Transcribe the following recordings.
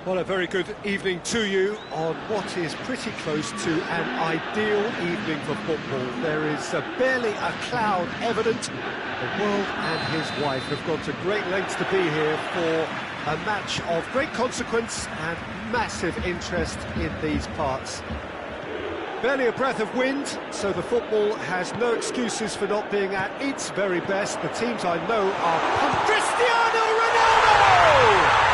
Well, a very good evening to you on what is pretty close to an ideal evening for football. There is barely a cloud evident. The world and his wife have gone to great lengths to be here for a match of great consequence and massive interest in these parts. Barely a breath of wind, so the football has no excuses for not being at its very best. The teams I know are Cristiano Ronaldo!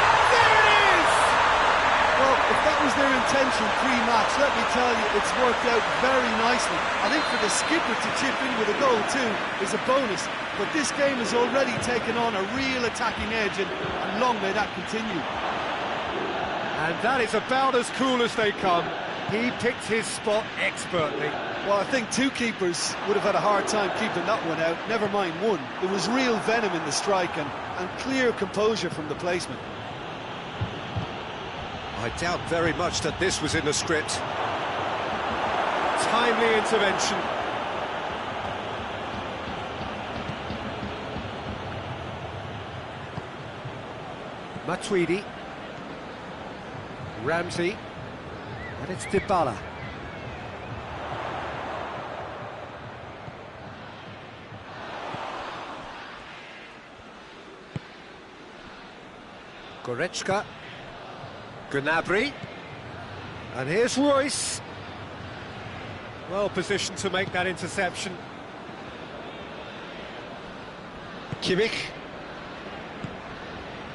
Well, if that was their intention pre-match, let me tell you, it's worked out very nicely. I think for the skipper to chip in with a goal too is a bonus, but this game has already taken on a real attacking edge, and long may that continue. And that is about as cool as they come. He picked his spot expertly. Well, I think two keepers would have had a hard time keeping that one out, never mind one. There was real venom in the strike and clear composure from the placement. I doubt very much that this was in the script. Timely intervention. Matuidi. Ramsey. And it's Dybala. Goretzka. Gnabry, and here's Royce, well positioned to make that interception. Kimmich,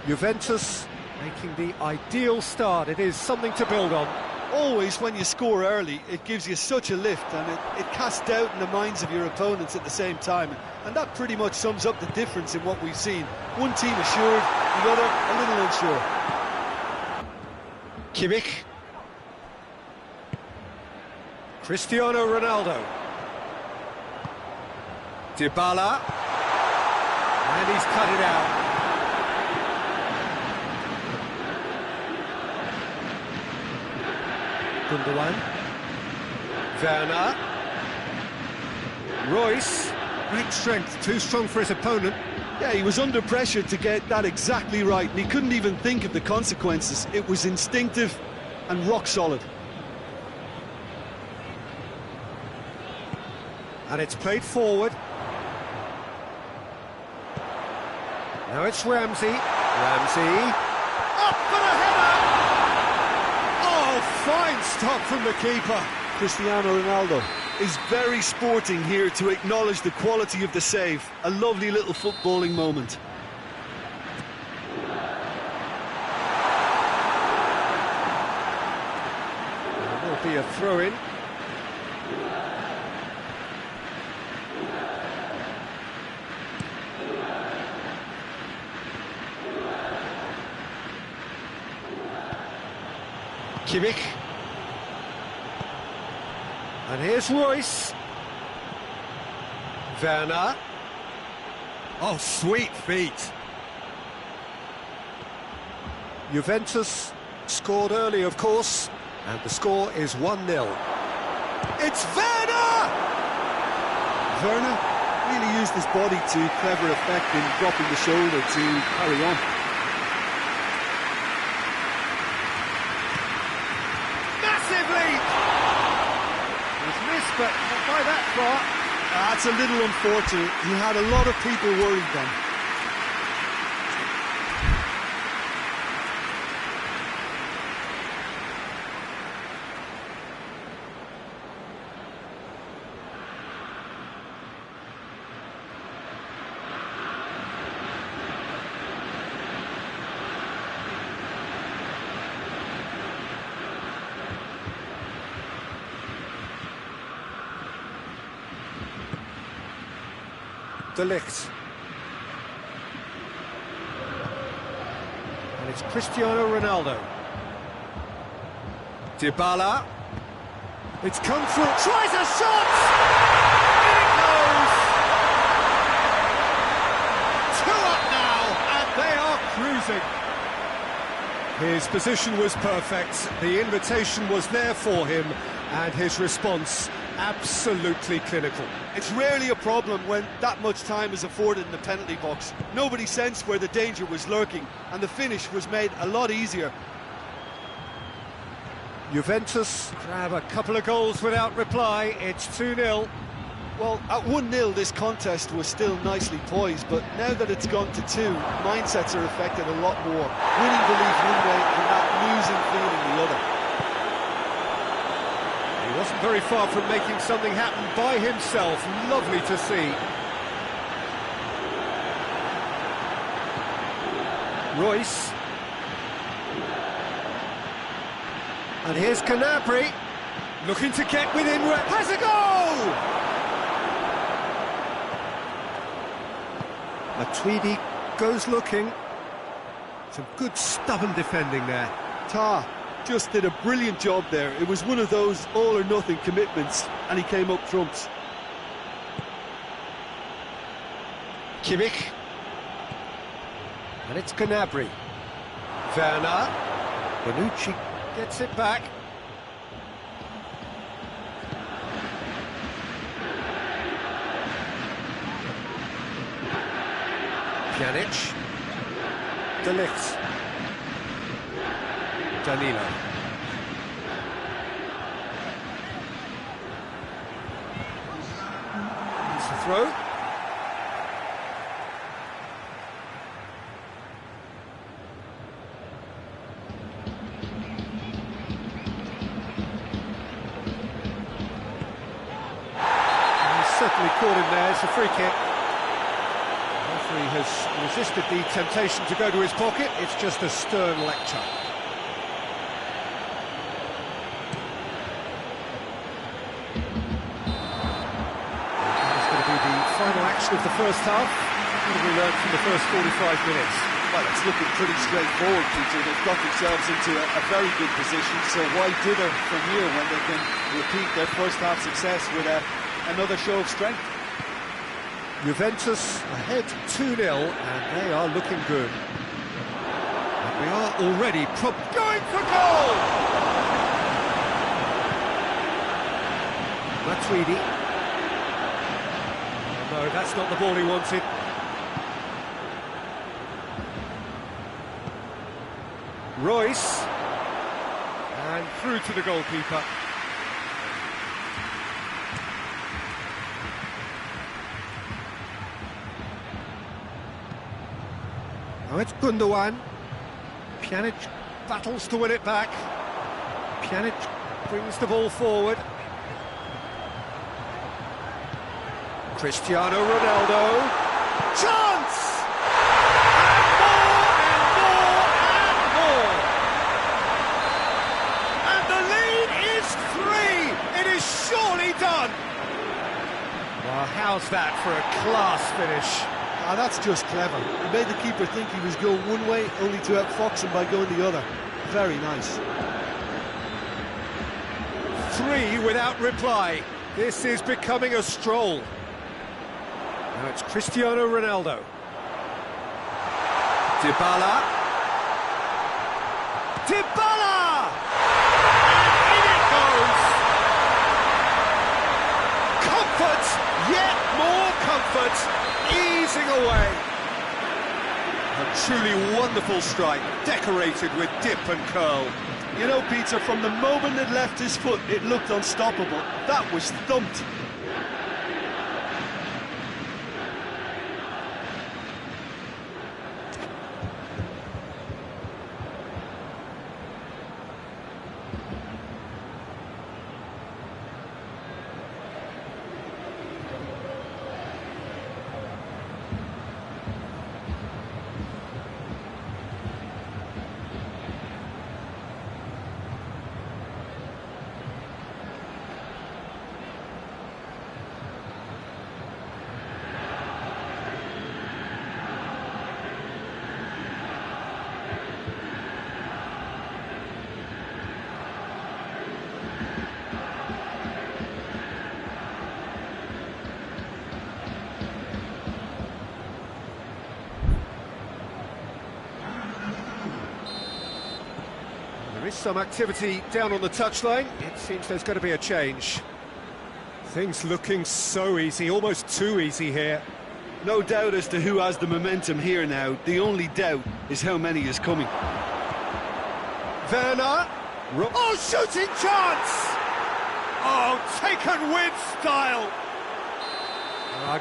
Juventus making the ideal start. It is something to build on. Always when you score early, it gives you such a lift, and it casts doubt in the minds of your opponents at the same time, and that pretty much sums up the difference in what we've seen. One team assured, the other a little unsure. Kimmich, Cristiano Ronaldo, Dybala, and he's cut it out. Gundogan, Werner, Royce, great strength, too strong for his opponent. Yeah, he was under pressure to get that exactly right, and he couldn't even think of the consequences. It was instinctive and rock solid. And it's played forward. Now it's Ramsey. Ramsey. Up for the header! Oh, fine stop from the keeper. Cristiano Ronaldo is very sporting here to acknowledge the quality of the save. A lovely little footballing moment. There will be a throw-in. Kimmich. And here's Royce. Werner. Oh, sweet feet. Juventus scored early, of course, and the score is 1-0. It's Werner! Werner really used his body to clever effect in dropping the shoulder to carry on. Massive leap! But not by that far. That's a little unfortunate. He had a lot of people worried then. De Ligt. And it's Cristiano Ronaldo. Dybala. It's come through. Tries a shot! In it goes! 2 up now, and they are cruising. His position was perfect. The invitation was there for him, and his response absolutely clinical. It's rarely a problem when that much time is afforded in the penalty box. Nobody sensed where the danger was lurking, and the finish was made a lot easier. Juventus grab a couple of goals without reply. It's 2-0. Well, at 1-0 this contest was still nicely poised, but now that it's gone to 2, mindsets are affected a lot more. Winning belief one way and that losing feeling the other. He wasn't very far from making something happen by himself. Lovely to see. Royce. And here's Canapri, looking to get within, has a goal! Matuidi goes looking. Some good stubborn defending there. Ta just did a brilliant job there. It was one of those all-or-nothing commitments, and he came up trumps. Kimmich. And it's Canapri. Werner. Bonucci gets it back. Pjanic. De Ligt. Danilo. It's the throw. Certainly caught him there. It's a free kick. The referee has resisted the temptation to go to his pocket. It's just a stern lecture. It's going to be the final action of the first half. What have we learned from the first 45 minutes? Well, it's looking pretty straightforward, Peter. They've got themselves into a very good position, so why dither from here when they can repeat their first half success with another show of strength? Juventus ahead 2-0, and they are looking good. And we are already going for goal! Matuidi. No, that's not the ball he wanted. Royce. And through to the goalkeeper. Now it's Gundogan. Pjanic battles to win it back. Pjanic brings the ball forward. Cristiano Ronaldo. Chance! And more! And the lead is 3! It is surely done! Well, how's that for a class finish? Ah, that's just clever. He made the keeper think he was going one way, only to outfox him by going the other. Very nice. 3 without reply. This is becoming a stroll. Now it's Cristiano Ronaldo. Dybala. Dybala! And in it goes! Comfort! Yet more comfort! Easing away. A truly wonderful strike, decorated with dip and curl. You know, Peter, from the moment it left his foot, it looked unstoppable. That was thumped. There is some activity down on the touchline. It seems there's going to be a change. Things looking so easy, almost too easy here. No doubt as to who has the momentum here now. The only doubt is how many is coming. Werner. Oh, shooting chance! Oh, taken with style!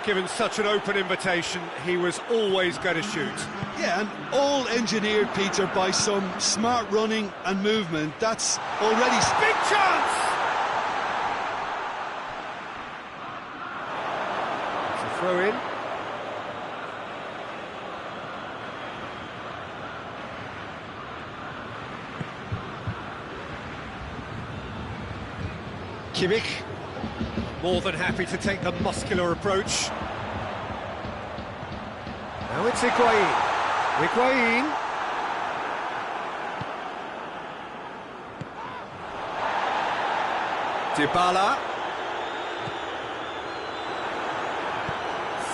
Given such an open invitation, he was always going to shoot. Yeah, and all engineered, Peter, by some smart running and movement. That's already... Big chance! It's a throw in. Kimmich, more than happy to take the muscular approach. Now it's Higuain. Higuain. Dybala.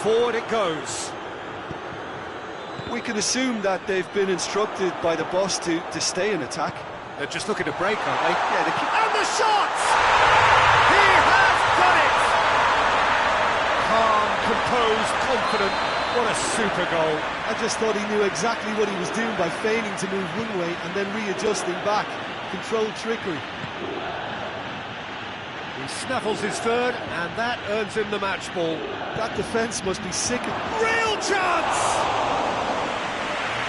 Forward it goes. We can assume that they've been instructed by the boss to stay in attack. They're just looking to break, aren't they? Yeah, and the shot! He has done it! Calm, composed, confident. What a super goal. I just thought he knew exactly what he was doing by feigning to move one way and then readjusting back. Controlled trickery. He snaffles his third, and that earns him the match ball. That defence must be sick. Real chance!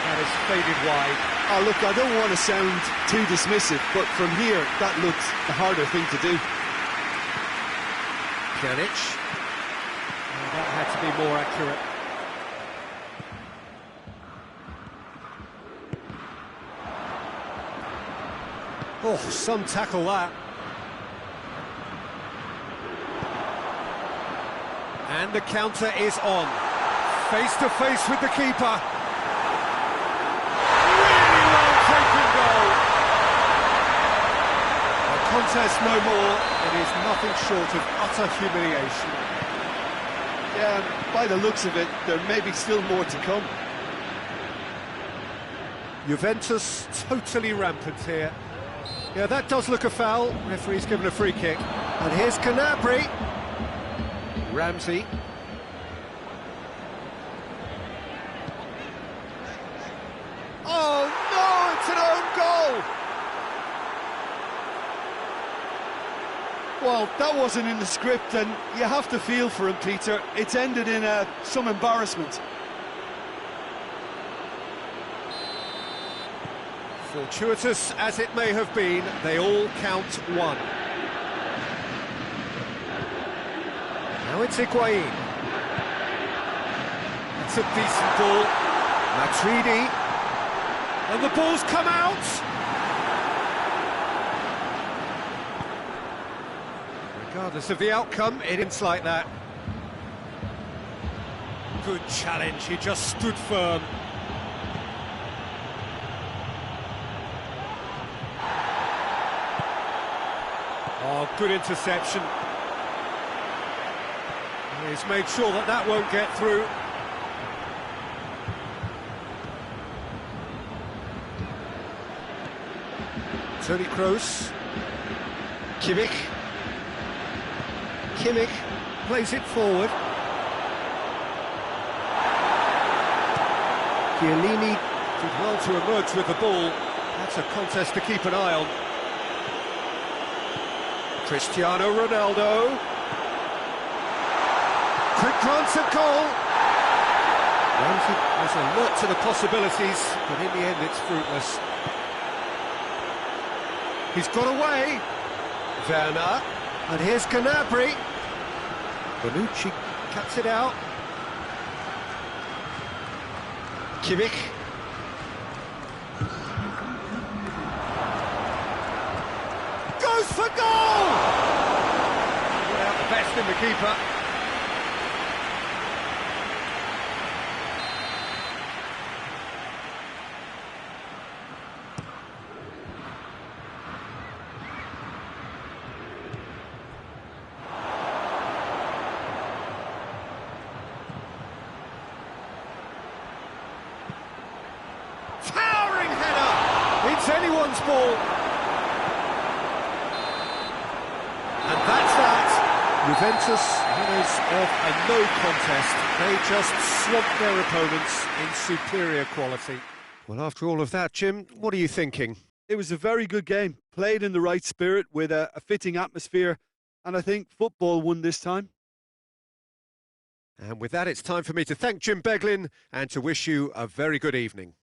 That is faded wide. Oh, look, I don't want to sound too dismissive, but from here, that looks the harder thing to do. Pjanic. Oh, that had to be more accurate. Oh, some tackle that. And the counter is on. Face to face with the keeper. Really well taken goal. The contest no more. It is nothing short of utter humiliation. Yeah, by the looks of it, there may be still more to come. Juventus totally rampant here. Yeah, that does look a foul. Referee's given a free kick. And here's Canabry. Ramsey. Oh no, it's an own goal! Well, that wasn't in the script, and you have to feel for him, Peter. It's ended in some embarrassment. Fortuitous as it may have been, they all count one. Now it's Higuain. It's a decent ball. Matuidi. And the ball's come out! Regardless of the outcome, it ends like that. Good challenge, he just stood firm. Oh, good interception. He's made sure that that won't get through. Toni Kroos. Kimmich. Kimmich plays it forward. Chiellini did well to emerge with the ball. That's a contest to keep an eye on. Cristiano Ronaldo. Quick glance at goal. Ramsey was alert to the possibilities, but in the end it's fruitless. He's got away. Werner. And here's Canabry. Bonucci cuts it out. Kimmich. Goes for goal! Got out the best in the keeper. Towering header! It's anyone's ball. And that's that. Juventus, winners of a no contest. They just swamped their opponents in superior quality. Well, after all of that, Jim, what are you thinking? It was a very good game, played in the right spirit with a fitting atmosphere, and I think football won this time. And with that, it's time for me to thank Jim Beglin and to wish you a very good evening.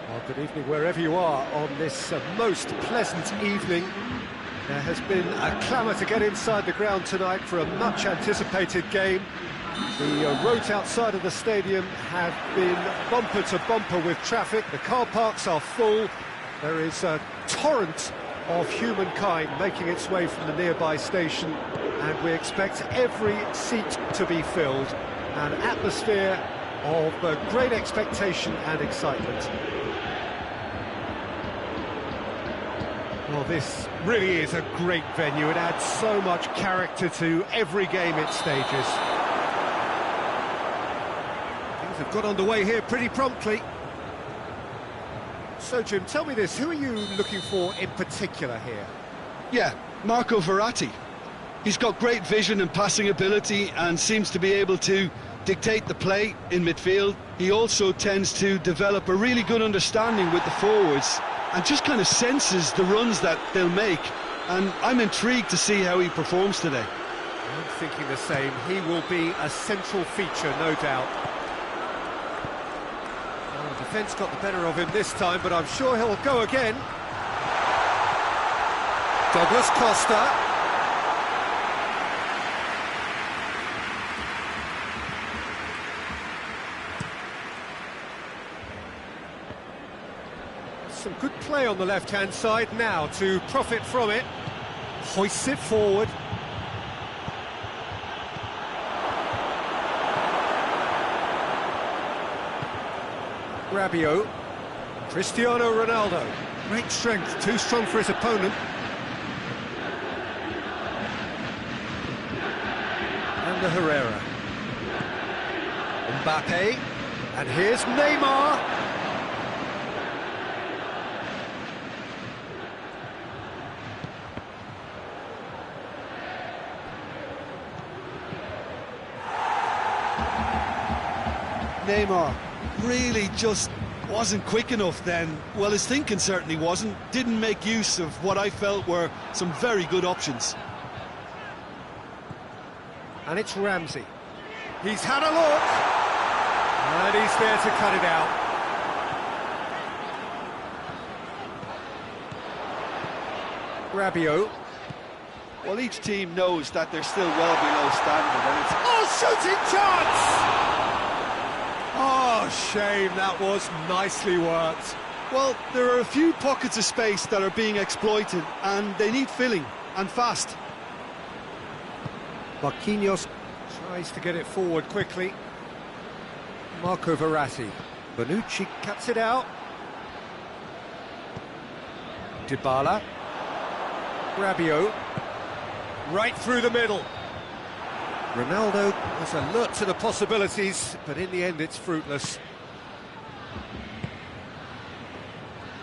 Well, good evening wherever you are on this most pleasant evening. There has been a clamour to get inside the ground tonight for a much anticipated game. The roads outside of the stadium have been bumper to bumper with traffic. The car parks are full. There is a torrent of humankind making its way from the nearby station, and we expect every seat to be filled. An atmosphere of great expectation and excitement. Well, this really is a great venue. It adds so much character to every game it stages. Things have got underway here pretty promptly. So, Jim, tell me this, who are you looking for in particular here? Yeah, Marco Verratti. He's got great vision and passing ability and seems to be able to dictate the play in midfield. He also tends to develop a really good understanding with the forwards and just kind of senses the runs that they'll make, and I'm intrigued to see how he performs today. I'm thinking the same. He will be a central feature, no doubt. Well, the defence got the better of him this time, but I'm sure he'll go again. Douglas Costa. Some good play on the left-hand side now to profit from it. Hoists it forward. Rabiot. Cristiano Ronaldo. Great strength, too strong for his opponent. And the Herrera. Mbappe. And here's Neymar. Neymar really just wasn't quick enough then. Well, his thinking certainly wasn't. Didn't make use of what I felt were some very good options. And it's Ramsey. He's had a look. And he's there to cut it out. Rabiot. Well, each team knows that they're still well below standard. And it's... Oh, shooting chance! Oh, shame, that was nicely worked. Well, there are a few pockets of space that are being exploited, and they need filling, and fast. Marquinhos tries to get it forward quickly. Marco Verratti. Bonucci cuts it out. Dybala. Rabiot. Right through the middle. Ronaldo was alert to the possibilities, but in the end it's fruitless.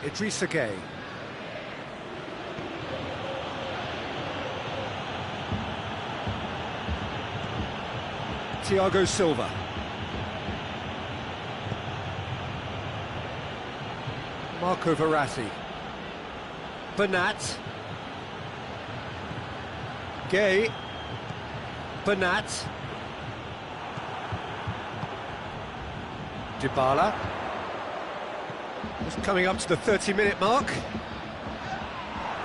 Idrissa Gueye. Thiago Silva. Marco Verratti. Bernat. Gueye. Bernat. Dybala. Just coming up to the 30-minute mark.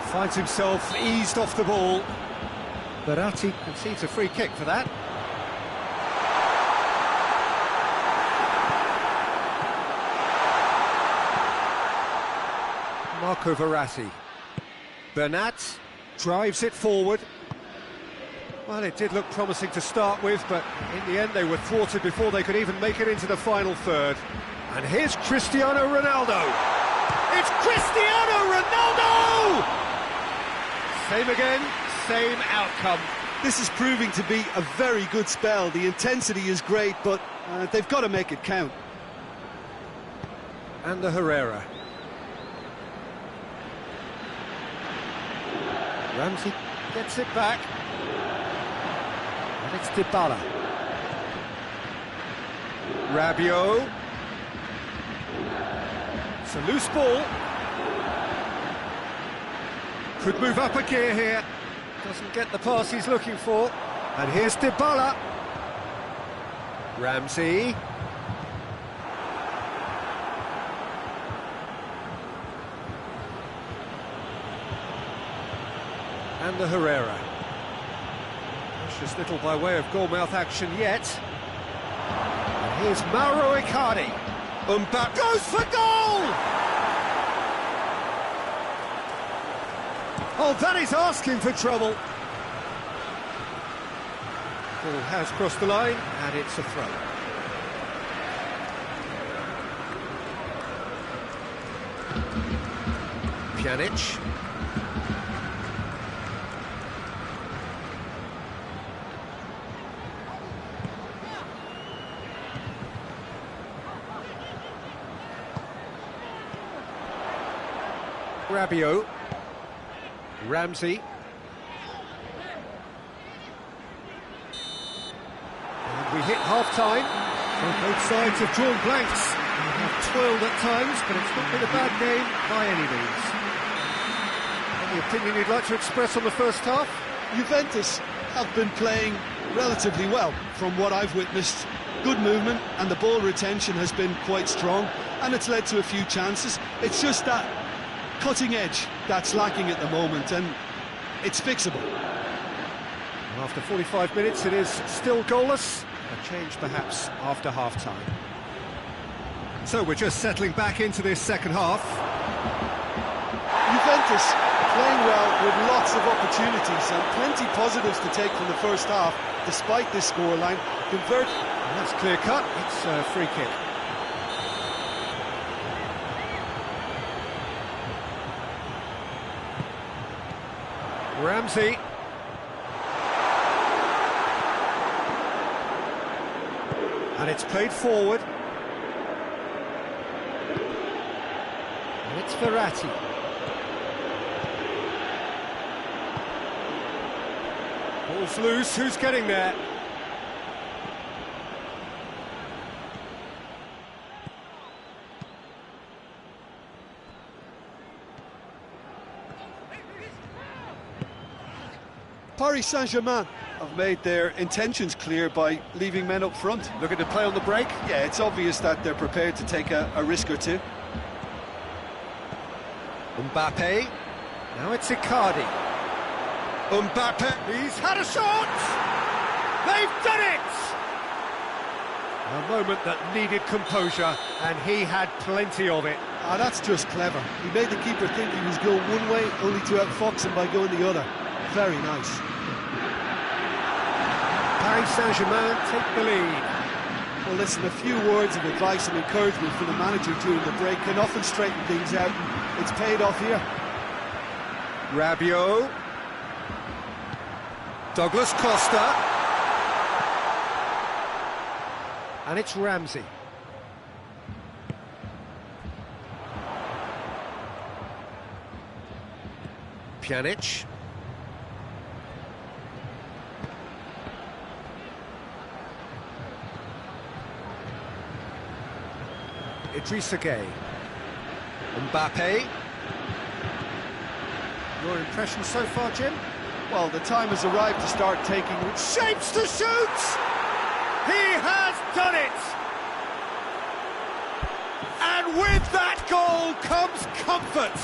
Finds himself eased off the ball. Verratti concedes a free kick for that. Marco Verratti. Bernat drives it forward. Well, it did look promising to start with, but in the end they were thwarted before they could even make it into the final third. And here's Cristiano Ronaldo. It's Cristiano Ronaldo! Same again, same outcome. This is proving to be a very good spell. The intensity is great, but they've got to make it count. And the Herrera. Ramsey gets it back. And it's Dybala. Rabiot. It's a loose ball. Could move up a gear here. Doesn't get the pass he's looking for. And here's Dybala. Ramsey. And the Herrera. Precious little by way of goal-mouth action yet. And here's Mauro Icardi. Mbappe goes for goal! Oh, that is asking for trouble. Ball has crossed the line, and it's a throw. Pjanic. Rabiot. Ramsey. And we hit half-time. So both sides have drawn blanks. They have toiled at times, but it's not been a bad game by any means. Any opinion you'd like to express on the first half? Juventus have been playing relatively well from what I've witnessed. Good movement, and the ball retention has been quite strong, and it's led to a few chances. It's just that cutting edge that's lacking at the moment, and it's fixable. After 45 minutes, it is still goalless. A change perhaps after half-time. So we're just settling back into this second half. Juventus playing well with lots of opportunities and plenty positives to take from the first half, despite this scoreline. And that's clear-cut. It's a free kick. Ramsey. And it's played forward. And it's Verratti. Ball's loose, who's getting there? Paris Saint-Germain have made their intentions clear by leaving men up front. Looking to play on the break? Yeah, it's obvious that they're prepared to take a risk or two. Mbappe. Now it's Icardi. Mbappe. He's had a shot! They've done it! A moment that needed composure, and he had plenty of it. Ah, that's just clever. He made the keeper think he was going one way, only to outfox him by going the other. Very nice. Paris Saint-Germain take the lead. Well, listen, a few words of advice and encouragement from the manager during the break can often straighten things out. It's paid off here. Rabiot. Douglas Costa. And it's Ramsey. Pjanic. Idrissa Gueye. Mbappe. Your impression so far, Jim? Well, the time has arrived to start taking Shapes to shoot! He has done it! And with that goal comes comfort!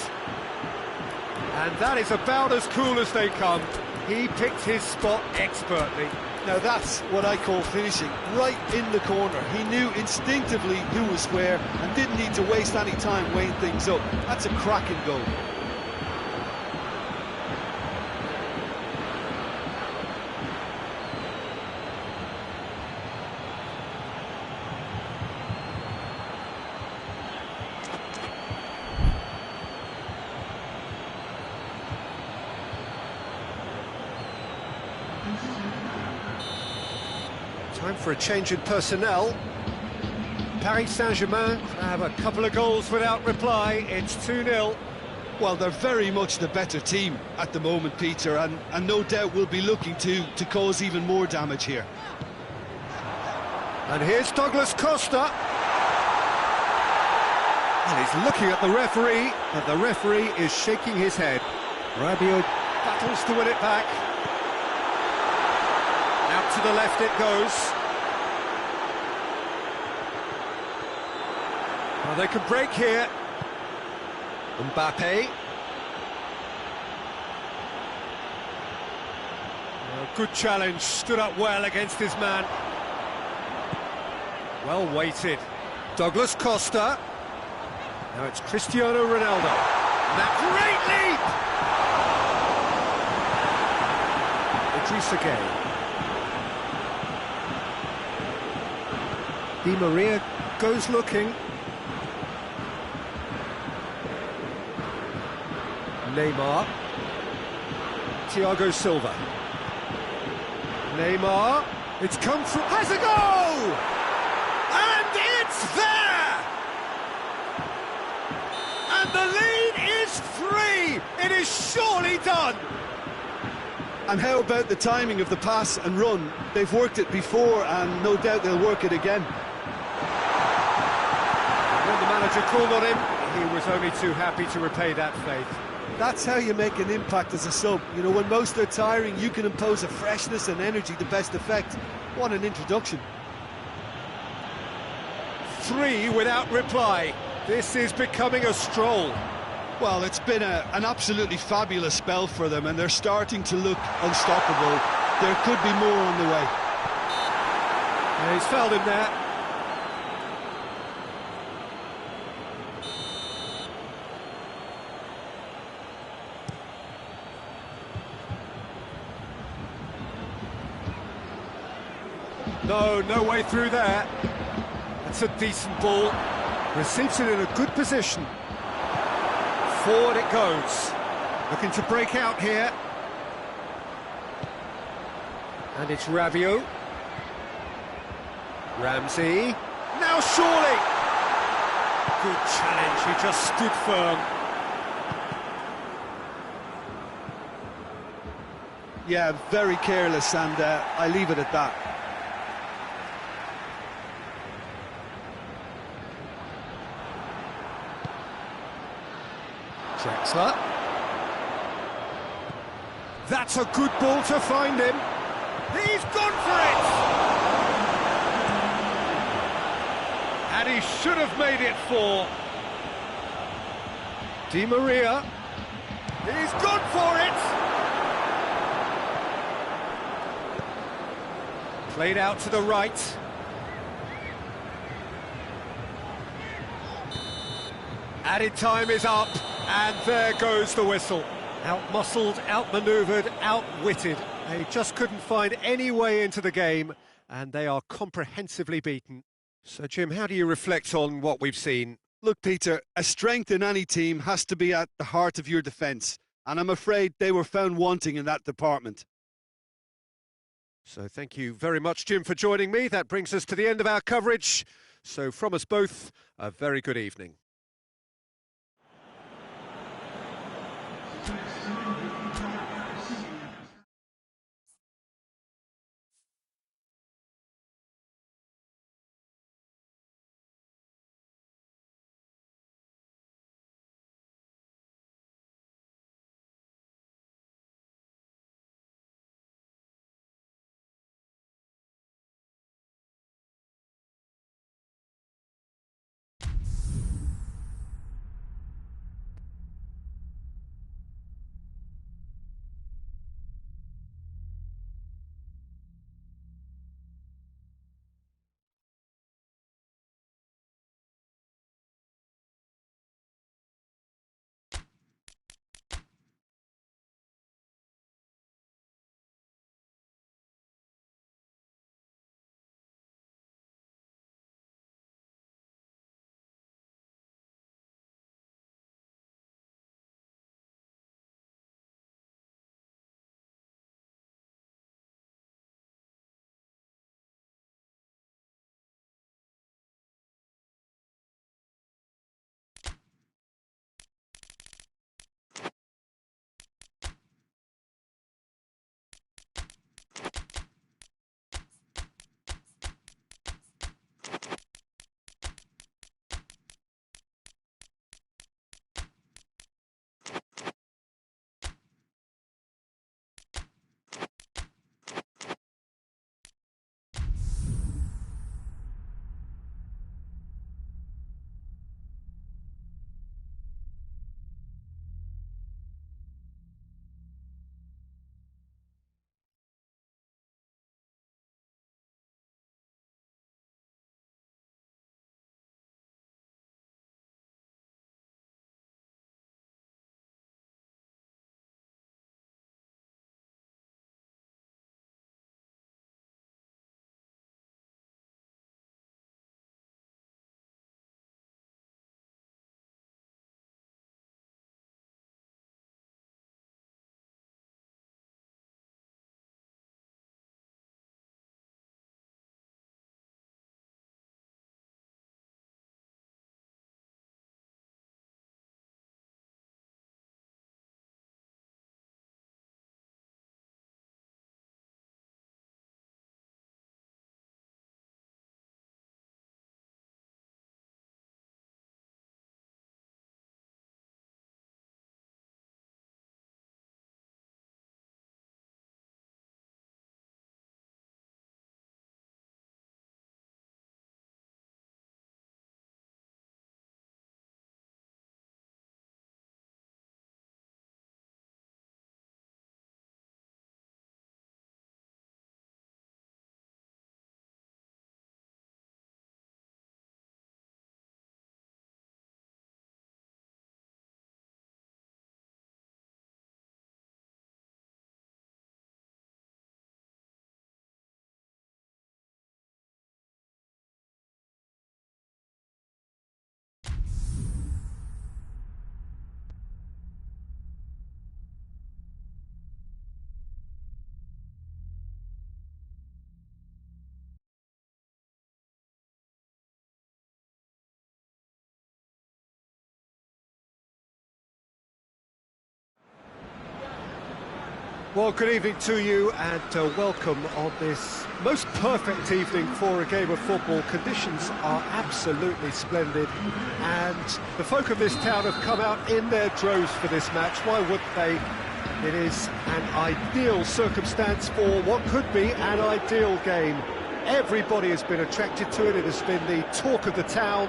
And that is about as cool as they come. He picked his spot expertly. Now that's what I call finishing, right in the corner. He knew instinctively who was where and didn't need to waste any time weighing things up. That's a cracking goal. Time for a change in personnel. Paris Saint-Germain have a couple of goals without reply. It's 2-0. Well, they're very much the better team at the moment, Peter, and no doubt will be looking to cause even more damage here. And here's Douglas Costa. And he's looking at the referee, but the referee is shaking his head. Rabiot battles to win it back. Out to the left it goes. Well, they can break here. Mbappe. Good challenge, stood up well against his man. Well weighted. Douglas Costa. Now it's Cristiano Ronaldo. That great leap! Idrissa Gueye. Di Maria goes looking. Neymar. Thiago Silva. Neymar. It's come through. Has a goal! And it's there! And the lead is 3! It is surely done! And how about the timing of the pass and run? They've worked it before, and no doubt they'll work it again. When the manager called on him, he was only too happy to repay that faith. That's how you make an impact as a sub. You know, when most are tiring, you can impose a freshness and energy to best effect. What an introduction. 3 without reply. This is becoming a stroll. Well, it's been an absolutely fabulous spell for them, and they're starting to look unstoppable. There could be more on the way. Yeah, he's fouled him there. No way through there. That's a decent ball. Receives it in a good position. Forward it goes. Looking to break out here. And it's Rabiot. Ramsey. Now surely! Good challenge, he just stood firm. Yeah, very careless, and I leave it at that. Drexler. That's a good ball to find him. He's gone for it! And he should have made it 4. Di Maria. He's gone for it! Played out to the right. Added time is up, and there goes the whistle. Out-muscled, out-manoeuvred, outwitted. They just couldn't find any way into the game, and they are comprehensively beaten. So, Jim, how do you reflect on what we've seen? Look, Peter, a strength in any team has to be at the heart of your defence, and I'm afraid they were found wanting in that department. So thank you very much, Jim, for joining me. That brings us to the end of our coverage. So from us both, a very good evening. Well, good evening to you and welcome on this most perfect evening for a game of football. Conditions are absolutely splendid and the folk of this town have come out in their droves for this match. Why wouldn't they? It is an ideal circumstance for what could be an ideal game. Everybody has been attracted to it. It has been the talk of the town,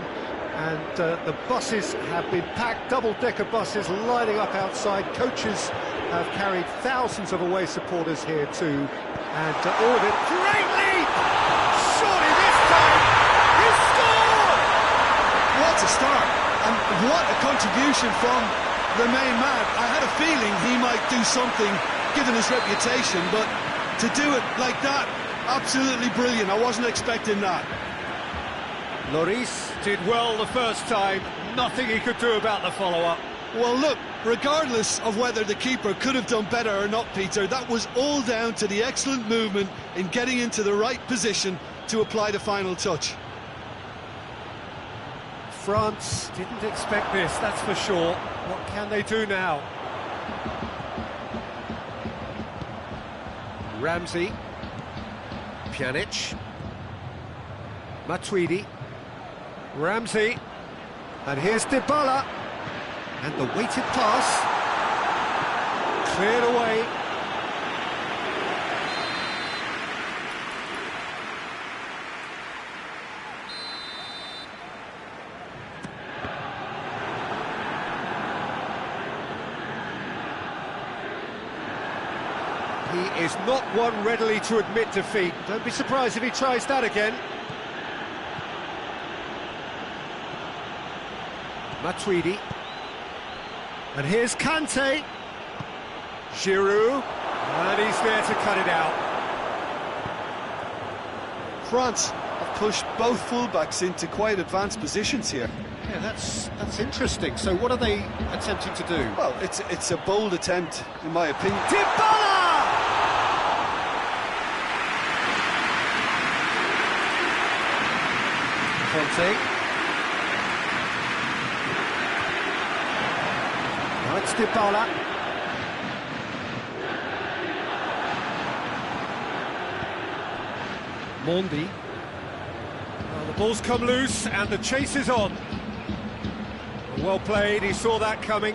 and the buses have been packed, double-decker buses lining up outside. Coaches have carried thousands of away supporters here too, and all of it. Great lead! Surely this time he's scored! What a start, and what a contribution from the main man. I had a feeling he might do something given his reputation, but to do it like that, absolutely brilliant. I wasn't expecting that. Lloris did well the first time, nothing he could do about the follow-up. Well, look, regardless of whether the keeper could have done better or not, Peter, that was all down to the excellent movement in getting into the right position to apply the final touch. France didn't expect this, that's for sure. What can they do now? Ramsey, Pjanic, Matuidi, Ramsey, and here's Dybala, and the weighted pass, cleared away. He is not one readily to admit defeat. Don't be surprised if he tries that again. Matuidi. And here's Kante. Giroud. And he's there to cut it out. France have pushed both fullbacks into quite advanced positions here. Yeah, that's interesting. So what are they attempting to do? Well, it's a bold attempt, in my opinion. Dybala! Conte. Now it's Dybala. Mondi. Well, the ball's come loose and the chase is on. Well played, he saw that coming.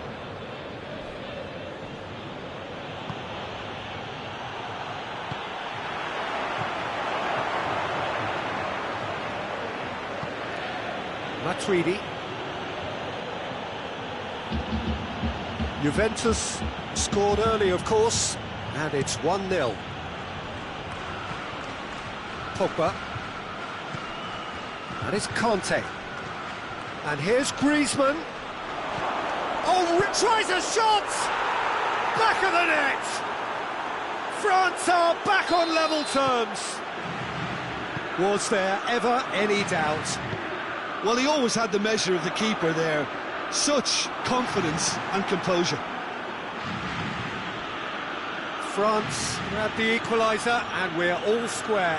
Matuidi. Juventus scored early, of course, and it's 1-0. Pogba. And it's Conte. And here's Griezmann. Oh, tries a shot! Back of the net! France are back on level terms. Was there ever any doubt? Well, he always had the measure of the keeper there. Such confidence and composure. France grab the equaliser and we're all square.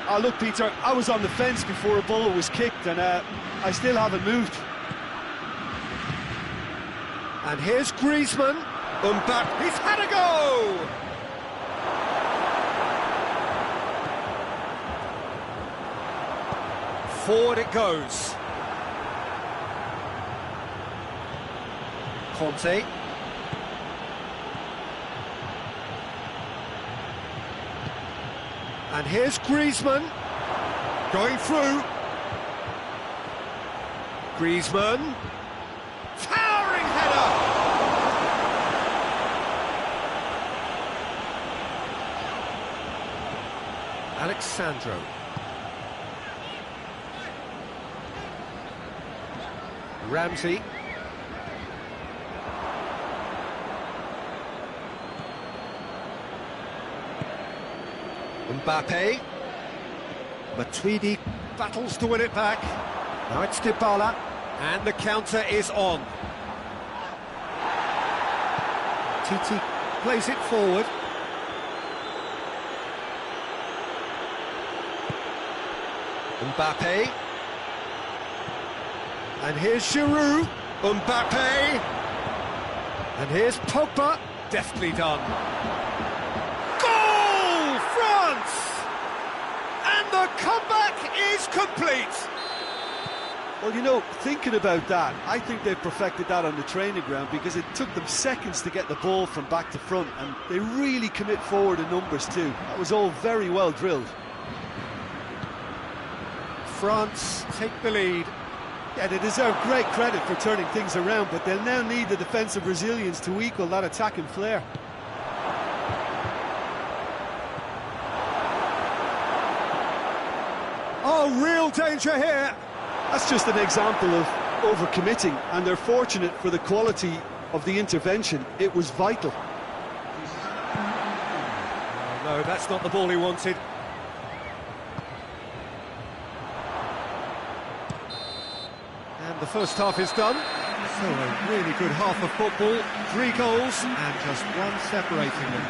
Oh, look, Peter, I was on the fence before a ball was kicked and I still haven't moved. And here's Griezmann. Mbappe, he's had a go! Forward it goes. Conte. And here's Griezmann. Going through. Griezmann. Towering header! Alexandro. Ramsey. Mbappe. Matuidi battles to win it back. Now it's Dybala. And the counter is on. Titi plays it forward. Mbappe. And here's Giroud. Mbappe. And here's Pogba. Deftly done. great! Well, you know, thinking about that, I think they've perfected that on the training ground because it took them seconds to get the ball from back to front, and they really commit forward in numbers too. That was all very well drilled. France take the lead. Yeah, they deserve great credit for turning things around, but they'll now need the defensive resilience to equal that attacking flair. Oh, real danger here! That's just an example of overcommitting, and they're fortunate for the quality of the intervention. It was vital. Oh, no, that's not the ball he wanted. And the first half is done. So a really good half of football. 3 goals and just one separating them.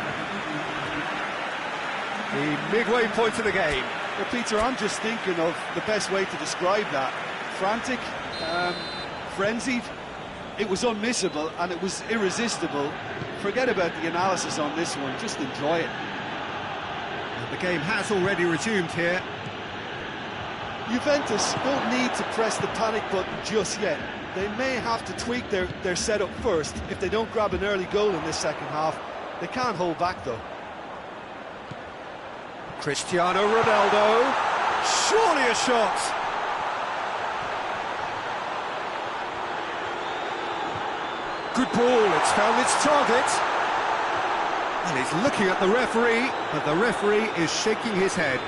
The midway point of the game. Well, Peter, I'm just thinking of the best way to describe that. Frantic, frenzied. It was unmissable and it was irresistible. Forget about the analysis on this one, just enjoy it. And the game has already resumed here. Juventus don't need to press the panic button just yet. They may have to tweak their setup first if they don't grab an early goal in this second half. They can't hold back though. Cristiano Ronaldo, surely a shot. Good ball, it's found its target. And he's looking at the referee, but the referee is shaking his head.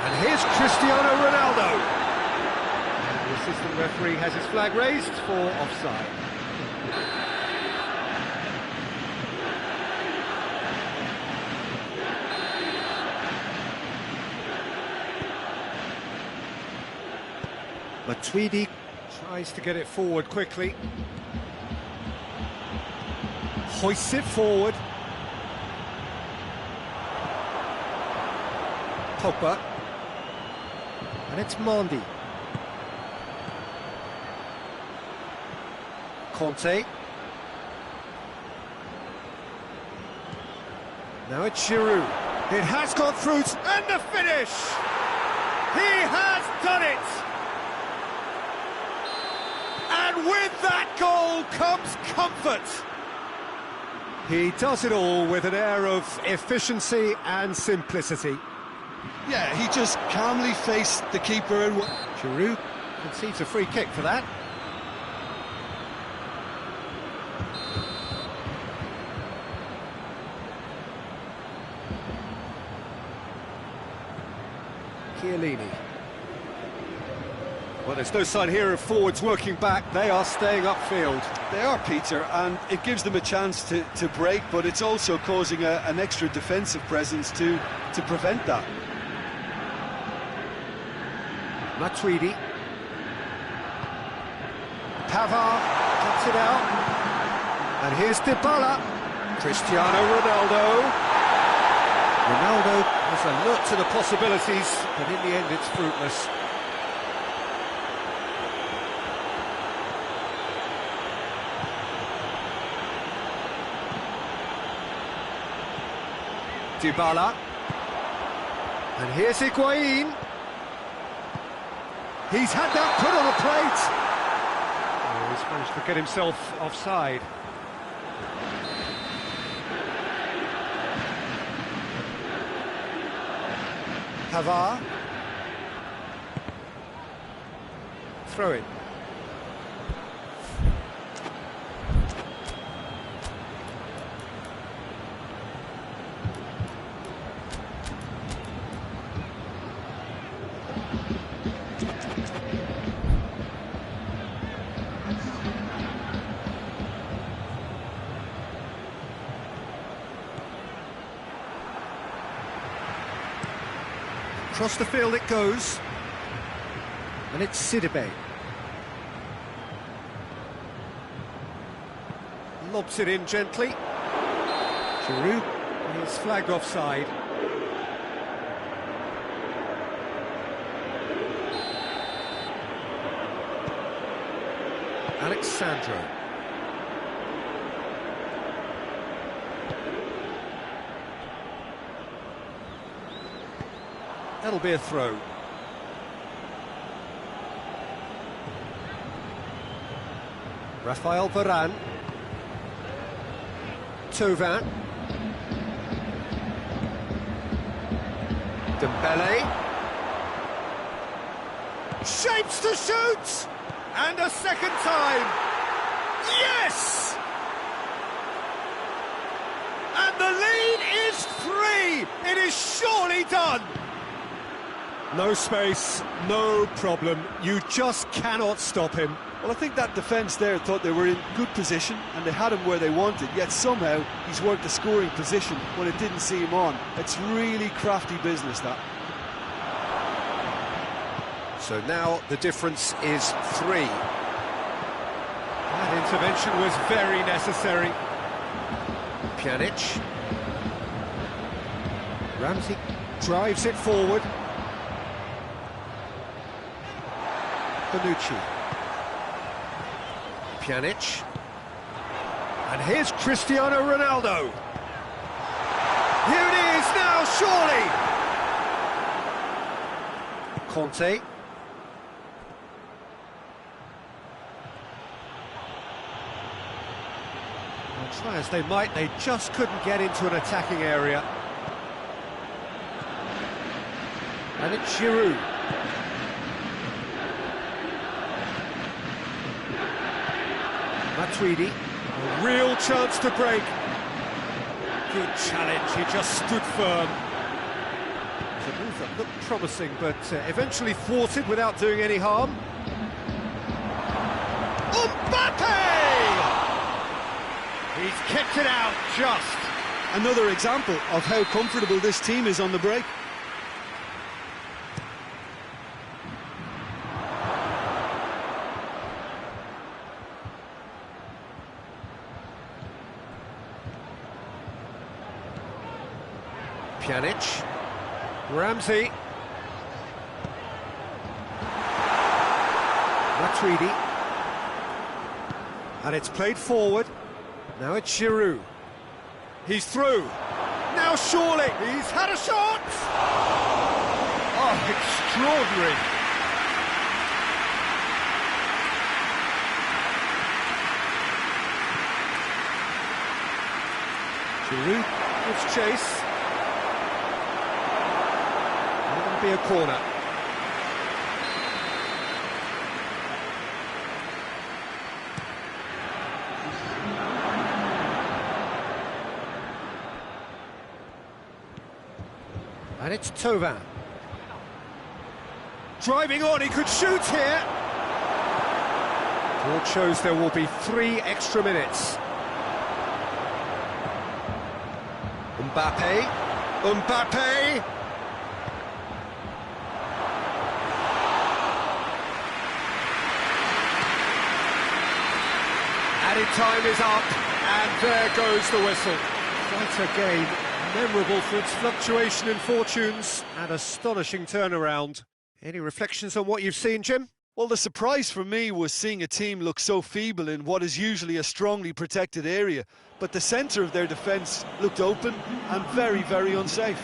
And here's Cristiano Ronaldo. And the assistant referee has his flag raised for offside. Matuidi tries to get it forward quickly. Hoists it forward. Pogba. And it's Mondi. Conte. Now it's Giroud. It has gone through, and the finish! He has done it! And with that goal comes comfort. He does it all with an air of efficiency and simplicity. Yeah, he just calmly faced the keeper and... Giroud concedes a free kick for that. Chiellini. Well, there's no sign here of forwards working back. They are staying upfield. They are, Peter, and it gives them a chance to break, but it's also causing an extra defensive presence to prevent that. Matuidi. Pavard cuts it out. And here's Dybala. Cristiano Ronaldo. Ronaldo was alert to the possibilities, but in the end it's fruitless. Dybala. And here's Higuain. He's had that put on the plate. Oh, he's managed to get himself offside. Pavard. Throw it. Across the field it goes, and it's Sidibe. Lobs it in gently. Giroud is flagged offside. Alexandro. That'll be a throw. Rafael Varane. Thauvin. Dembele. Shapes to shoot! And a second time! Yes! And the lead is 3! It is surely done! No space, no problem. You just cannot stop him. Well, I think that defence there thought they were in good position and they had him where they wanted, yet somehow he's worked the scoring position when it didn't see him on. It's really crafty business, that. So now the difference is 3. That intervention was very necessary. Pjanic. Ramsey drives it forward. Bonucci. Pjanic. And here's Cristiano Ronaldo. Here it is now, surely! Conte. Well, try as they might, they just couldn't get into an attacking area. And it's Giroud. Matuidi, a real chance to break. Good challenge, he just stood firm. It's a move that looked promising, but eventually thwarted without doing any harm. Mbappe! He's kept it out just. Another example of how comfortable this team is on the break. Pjanic, Ramsey, Matuidi, and it's played forward. Now it's Giroud. He's through. Now surely he's had a shot. Oh, extraordinary. Giroud gives chase. Be a corner. And it's Thauvin. Driving on, he could shoot here. Board shows there will be 3 extra minutes. Mbappe. Mbappe. Added time is up, and there goes the whistle. Quite a game, memorable for its fluctuation in fortunes and astonishing turnaround. Any reflections on what you've seen, Jim? Well, the surprise for me was seeing a team look so feeble in what is usually a strongly protected area, but the centre of their defence looked open and very, very unsafe.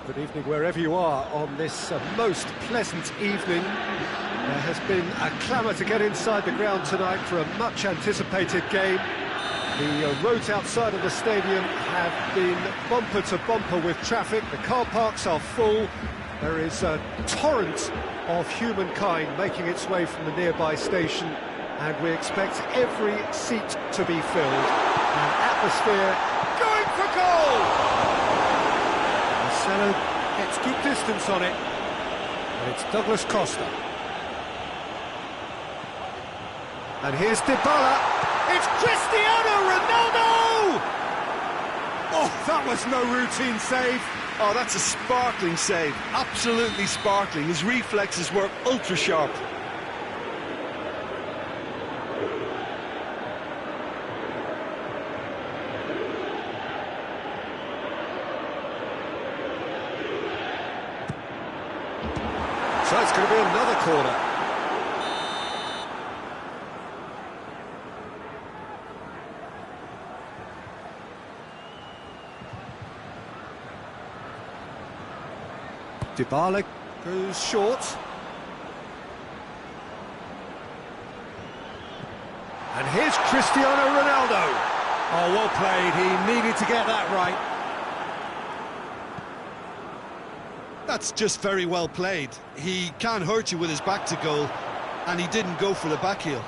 Good evening wherever you are on this most pleasant evening. There has been a clamour to get inside the ground tonight for a much-anticipated game. The roads outside of the stadium have been bumper to bumper with traffic. The car parks are full. There is a torrent of humankind making its way from the nearby station, and we expect every seat to be filled. An atmosphere going for goal! Marcelo gets good distance on it, and it's Douglas Costa. And here's Dybala. It's Cristiano Ronaldo! Oh, that was no routine save. Oh, that's a sparkling save. Absolutely sparkling. His reflexes were ultra-sharp. So it's going to be another corner. Dybala goes short. And here's Cristiano Ronaldo. Oh, well played. He needed to get that right. That's just very well played. He can't hurt you with his back to goal, and he didn't go for the back heel.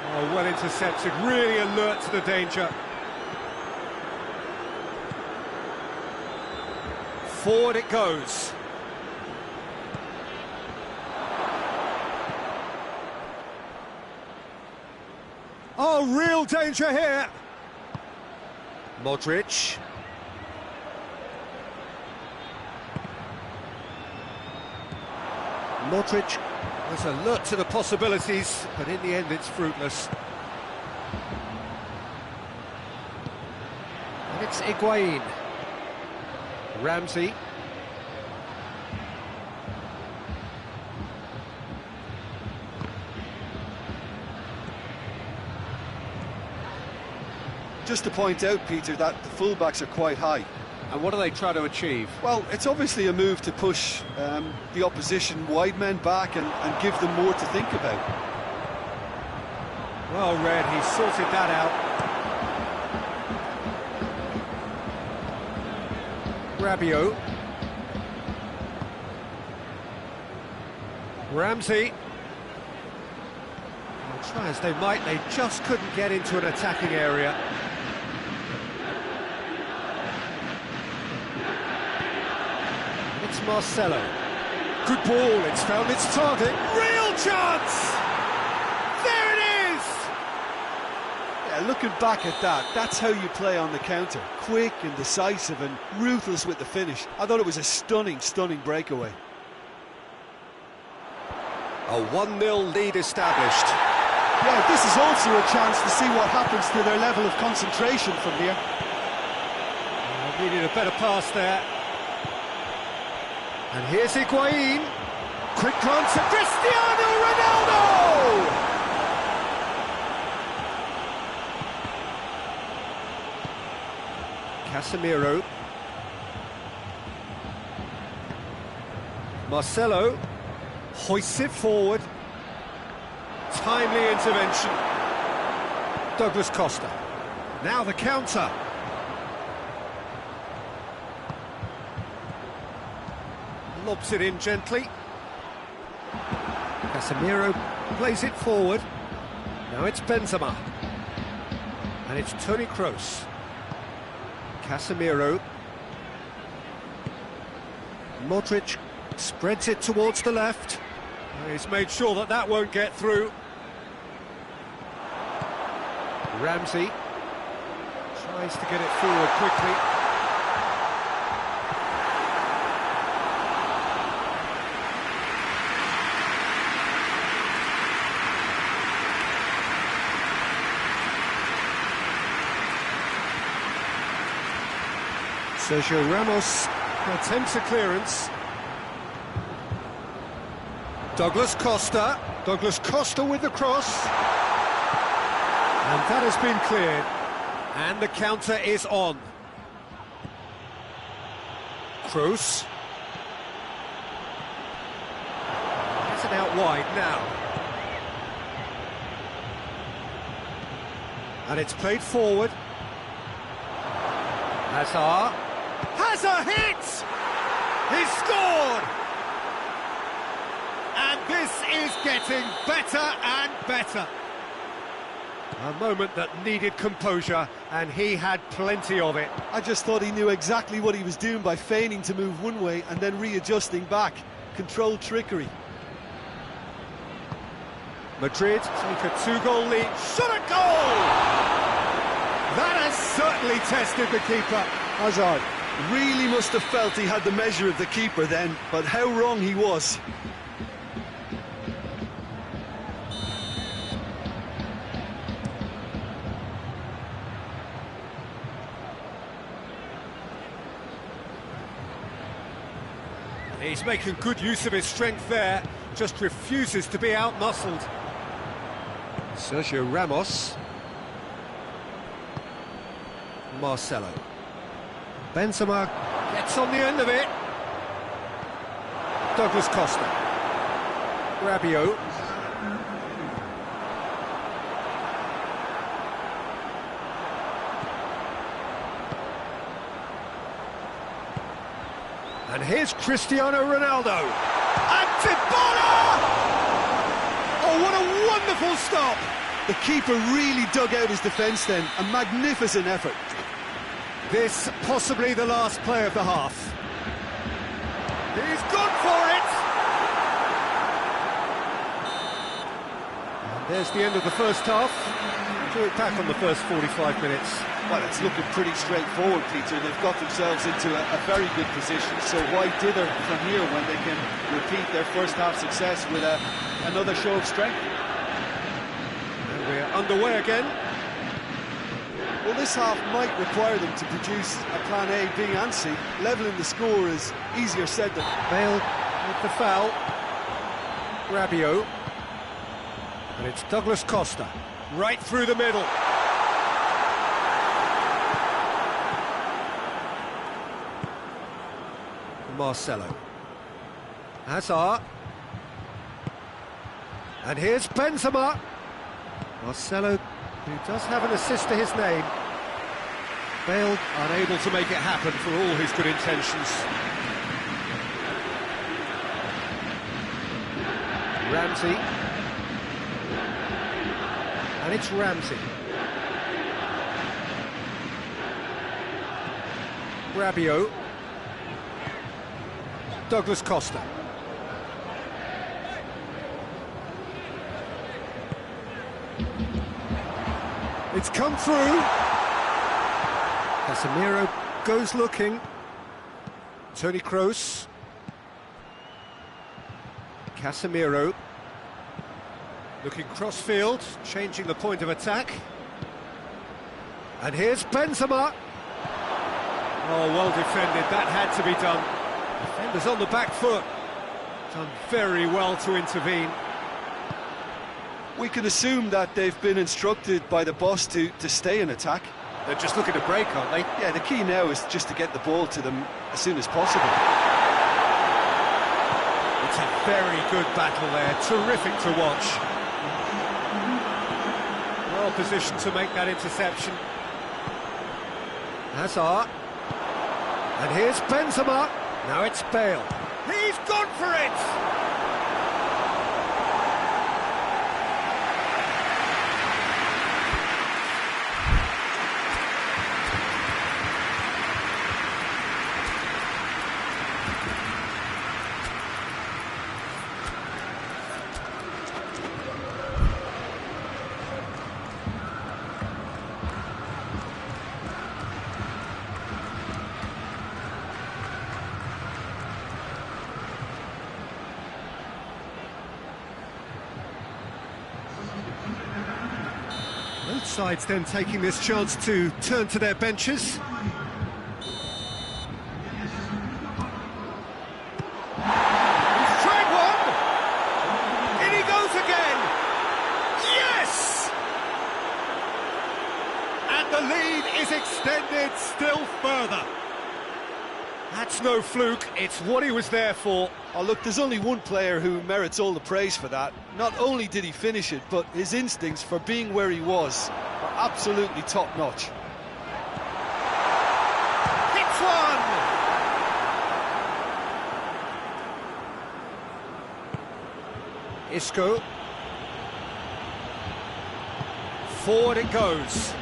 Oh, well intercepted, really alert to the danger. Forward it goes. Oh, real danger here. Modric. Modric was alert to the possibilities, but in the end it's fruitless. And it's Higuain. Ramsey. Just to point out, Peter, that the fullbacks are quite high. And what do they try to achieve? Well, it's obviously a move to push the opposition wide men back and give them more to think about. Well read, he sorted that out. Rabiot. Ramsey. Well, try as they might, they just couldn't get into an attacking area. It's Marcelo. Good ball, it's found its target. Real chance! There it is! Yeah, looking back at that, that's how you play on the counter. Quick and decisive and ruthless with the finish. I thought it was a stunning, stunning breakaway. A 1-0 lead established. Yeah, this is also a chance to see what happens to their level of concentration from here. Needed a better pass there. And here's Higuain. Quick glance at Cristiano Ronaldo! Casemiro. Marcelo hoists it forward. Timely intervention. Douglas Costa. Now the counter. Lobs it in gently. Casemiro plays it forward. Now it's Benzema. And it's Toni Kroos. Casemiro. Modric spreads it towards the left. He's made sure that that won't get through. Ramsey tries to get it forward quickly. Sergio Ramos attempts a clearance. Douglas Costa. Douglas Costa with the cross. And that has been cleared. And the counter is on. Kroos. Has it out wide now. And it's played forward. Hazard. Has a hit! He's scored! And this is getting better and better. A moment that needed composure, and he had plenty of it. I just thought he knew exactly what he was doing by feigning to move one way and then readjusting back. Controlled trickery. Madrid take a 2-goal lead. Shot a goal! That has certainly tested the keeper. Hazard really must have felt he had the measure of the keeper then, but how wrong he was. He's making good use of his strength there, just refuses to be out-muscled. Sergio Ramos. Marcelo. Benzema gets on the end of it. Douglas Costa. Rabiot. And here's Cristiano Ronaldo. And Dybala! Oh, what a wonderful stop! The keeper really dug out his defence then. A magnificent effort. This possibly the last play of the half. He's gone for it! And there's the end of the first half. Do it back on the first 45 minutes. Well, it's looking pretty straightforward, Peter. They've got themselves into a very good position, so why dither from here when they can repeat their first half success with another show of strength? And we're underway again. Well, this half might require them to produce a plan A, B and C. Levelling the score is easier said than... Bale with the foul. Rabiot. And it's Douglas Costa. Right through the middle. Marcelo. Hazard. And here's Benzema. Marcelo, who does have an assist to his name. Bale unable to make it happen for all his good intentions. Ramsey. And it's Ramsey. Rabiot. Douglas Costa. It's come through. Casemiro goes looking. Toni Kroos. Casemiro. Looking cross-field, changing the point of attack. And here's Benzema. Oh, well defended, that had to be done. Defenders on the back foot. Done very well to intervene. We can assume that they've been instructed by the boss to stay in attack. They're just looking to break, aren't they? Yeah, the key now is just to get the ball to them as soon as possible. It's a very good battle there, terrific to watch. Well positioned to make that interception. Hazard. And here's Benzema. Now it's Bale. He's gone for it! Both sides then taking this chance to turn to their benches. He's tried one! In he goes again! Yes! And the lead is extended still further. That's That's no fluke, it's what he was there for. Oh, look, there's only one player who merits all the praise for that. Not only did he finish it, but his instincts for being where he was are absolutely top-notch. Hits one! Isco. Forward it goes.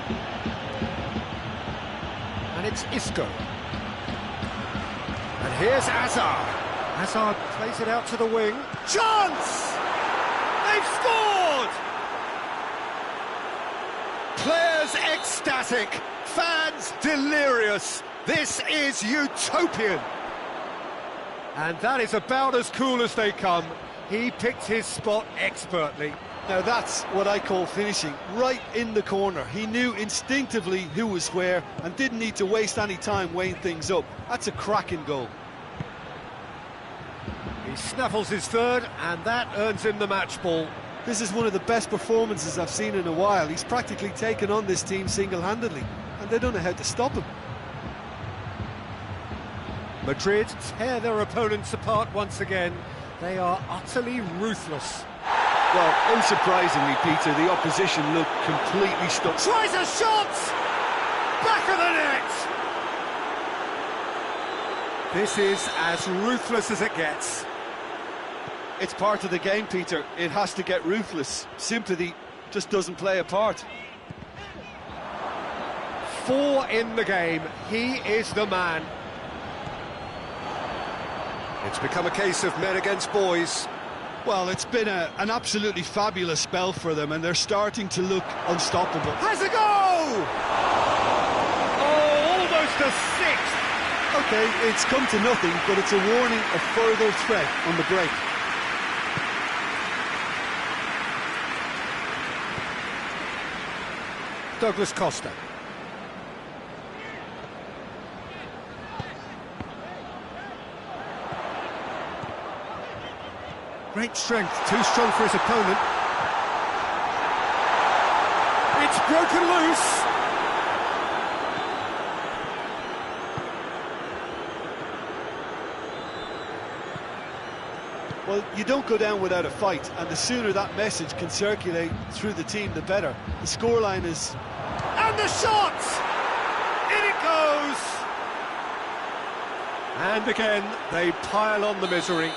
And it's Isco. And here's Hazard. Hazard plays it out to the wing. Chance! They've scored! Players ecstatic, fans delirious. This is utopian. And that is about as cool as they come. He picked his spot expertly. Now that's what I call finishing, right in the corner. He knew instinctively who was where and didn't need to waste any time weighing things up. That's a cracking goal. He snaffles his third, and that earns him the match ball. This is one of the best performances I've seen in a while. He's practically taken on this team single-handedly, and they don't know how to stop him. Madrid tear their opponents apart once again. They are utterly ruthless. Well, unsurprisingly, Peter, the opposition looked completely stuck. Tries a shot! Back of the net! This is as ruthless as it gets. It's part of the game, Peter. It has to get ruthless. Sympathy just doesn't play a part. 4 in the game. He is the man. It's become a case of men against boys. Well, it's been an absolutely fabulous spell for them, and they're starting to look unstoppable. Has a go! Oh, almost a sixth! OK, it's come to nothing, but it's a warning of further threat on the break. Douglas Costa. Great strength, too strong for his opponent. It's broken loose. Well, you don't go down without a fight, and the sooner that message can circulate through the team, the better. The scoreline is... And the shot! In it goes! And again, they pile on the misery.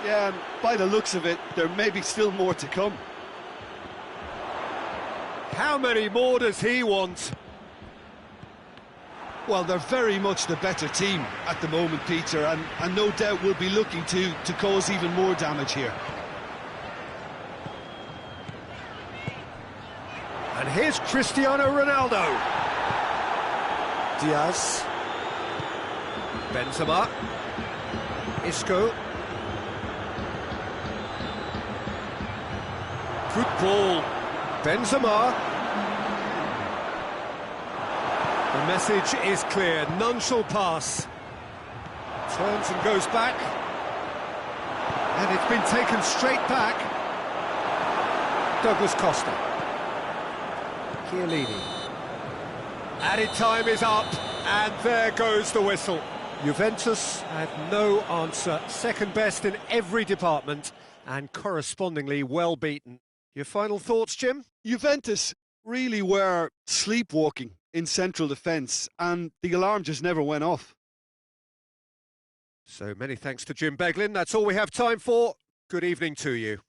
Yeah, and by the looks of it, there may be still more to come. How many more does he want? Well, they're very much the better team at the moment, Peter, and no doubt will be looking to cause even more damage here. And here's Cristiano Ronaldo. Diaz. Benzema. Isco. Good ball. Benzema. The message is clear. None shall pass. Turns and goes back. And it's been taken straight back. Douglas Costa. Chiellini. Added time is up, and there goes the whistle. Juventus had no answer. Second best in every department, and correspondingly well beaten. Your final thoughts, Jim? Juventus really were sleepwalking in central defence, and the alarm just never went off. So many thanks to Jim Beglin. That's all we have time for. Good evening to you.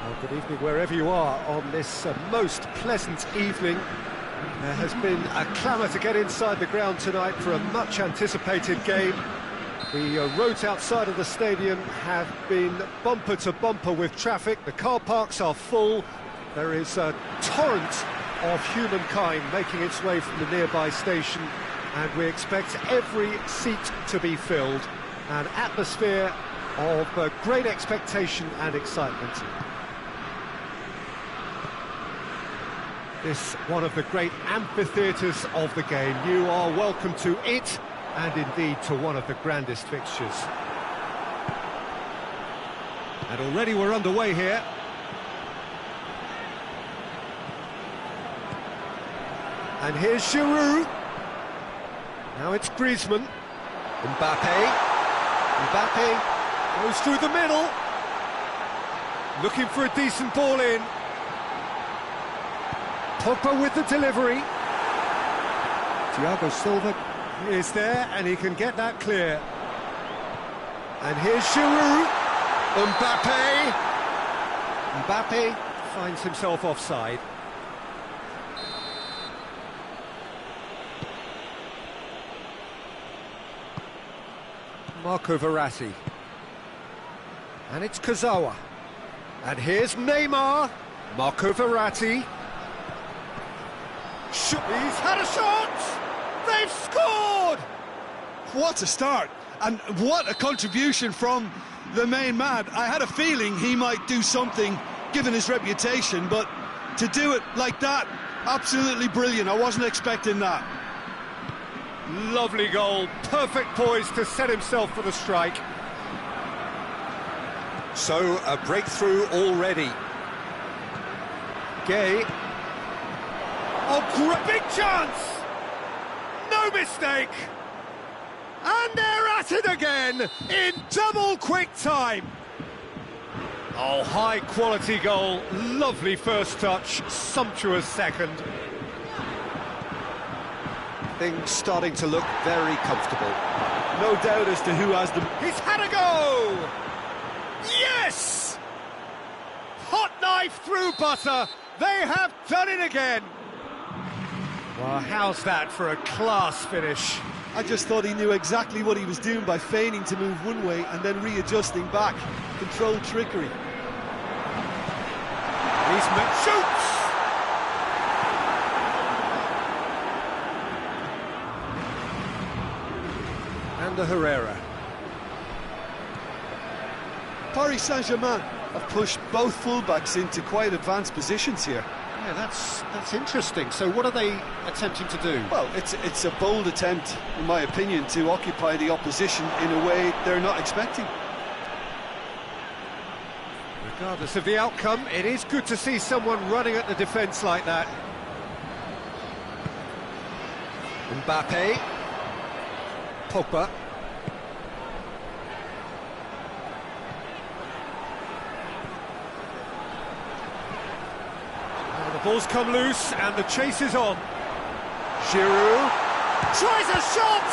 Well, good evening wherever you are on this most pleasant evening. There has been a clamour to get inside the ground tonight for a much-anticipated game. The roads outside of the stadium have been bumper to bumper with traffic. The car parks are full. There is a torrent of humankind making its way from the nearby station, and we expect every seat to be filled. An atmosphere of great expectation and excitement. This one of the great amphitheatres of the game. You are welcome to it, and indeed to one of the grandest fixtures. And already we're underway here. And here's Giroud. Now it's Griezmann. Mbappe goes through the middle. Looking for a decent ball in. Pogba with the delivery. Thiago Silva is there, and he can get that clear. And here's Giroud. Mbappe finds himself offside. Marco Verratti. And it's Kurzawa. And here's Neymar. Marco Verratti. He's had a shot! They've scored! What a start, and what a contribution from the main man. I had a feeling he might do something, given his reputation, but to do it like that, absolutely brilliant. I wasn't expecting that. Lovely goal, perfect poise to set himself for the strike. So, a breakthrough already. Gay. Oh, great big chance! No mistake! And they're at it again in double quick time. Oh, high quality goal, lovely first touch, sumptuous second. Things starting to look very comfortable. No doubt as to who has them. He's had a go! Yes! Hot knife through butter. They have done it again. Well, how's that for a class finish? I just thought he knew exactly what he was doing by feigning to move one way and then readjusting back. Controlled trickery. Griezmann shoots! And the Herrera. Paris Saint-Germain have pushed both fullbacks into quite advanced positions here. Yeah, that's interesting. So what are they attempting to do? Well, it's a bold attempt, in my opinion, to occupy the opposition in a way they're not expecting. Regardless of the outcome, it is good to see someone running at the defence like that. Mbappe. Pogba. The ball's come loose and the chase is on. Giroud tries a shot!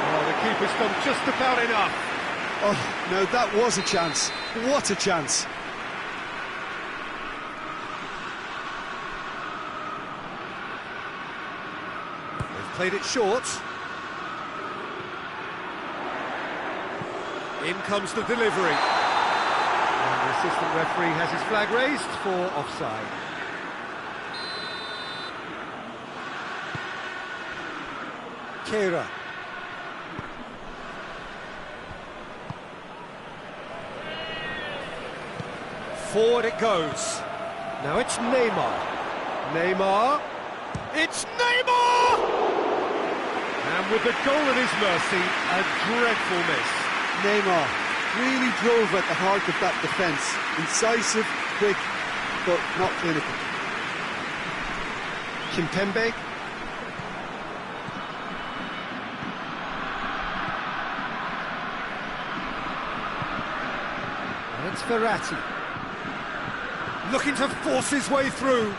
Oh, the keeper's done just about enough. Oh, no, that was a chance. What a chance. They've played it short. In comes the delivery. And the assistant referee has his flag raised for offside. Kehrer. Forward it goes. Now it's Neymar. Neymar. It's Neymar! And with the goal at his mercy, a dreadful miss. Neymar really drove at the heart of that defence. Incisive, quick, but not clinical. Kimpembe. And it's Verratti. Looking to force his way through.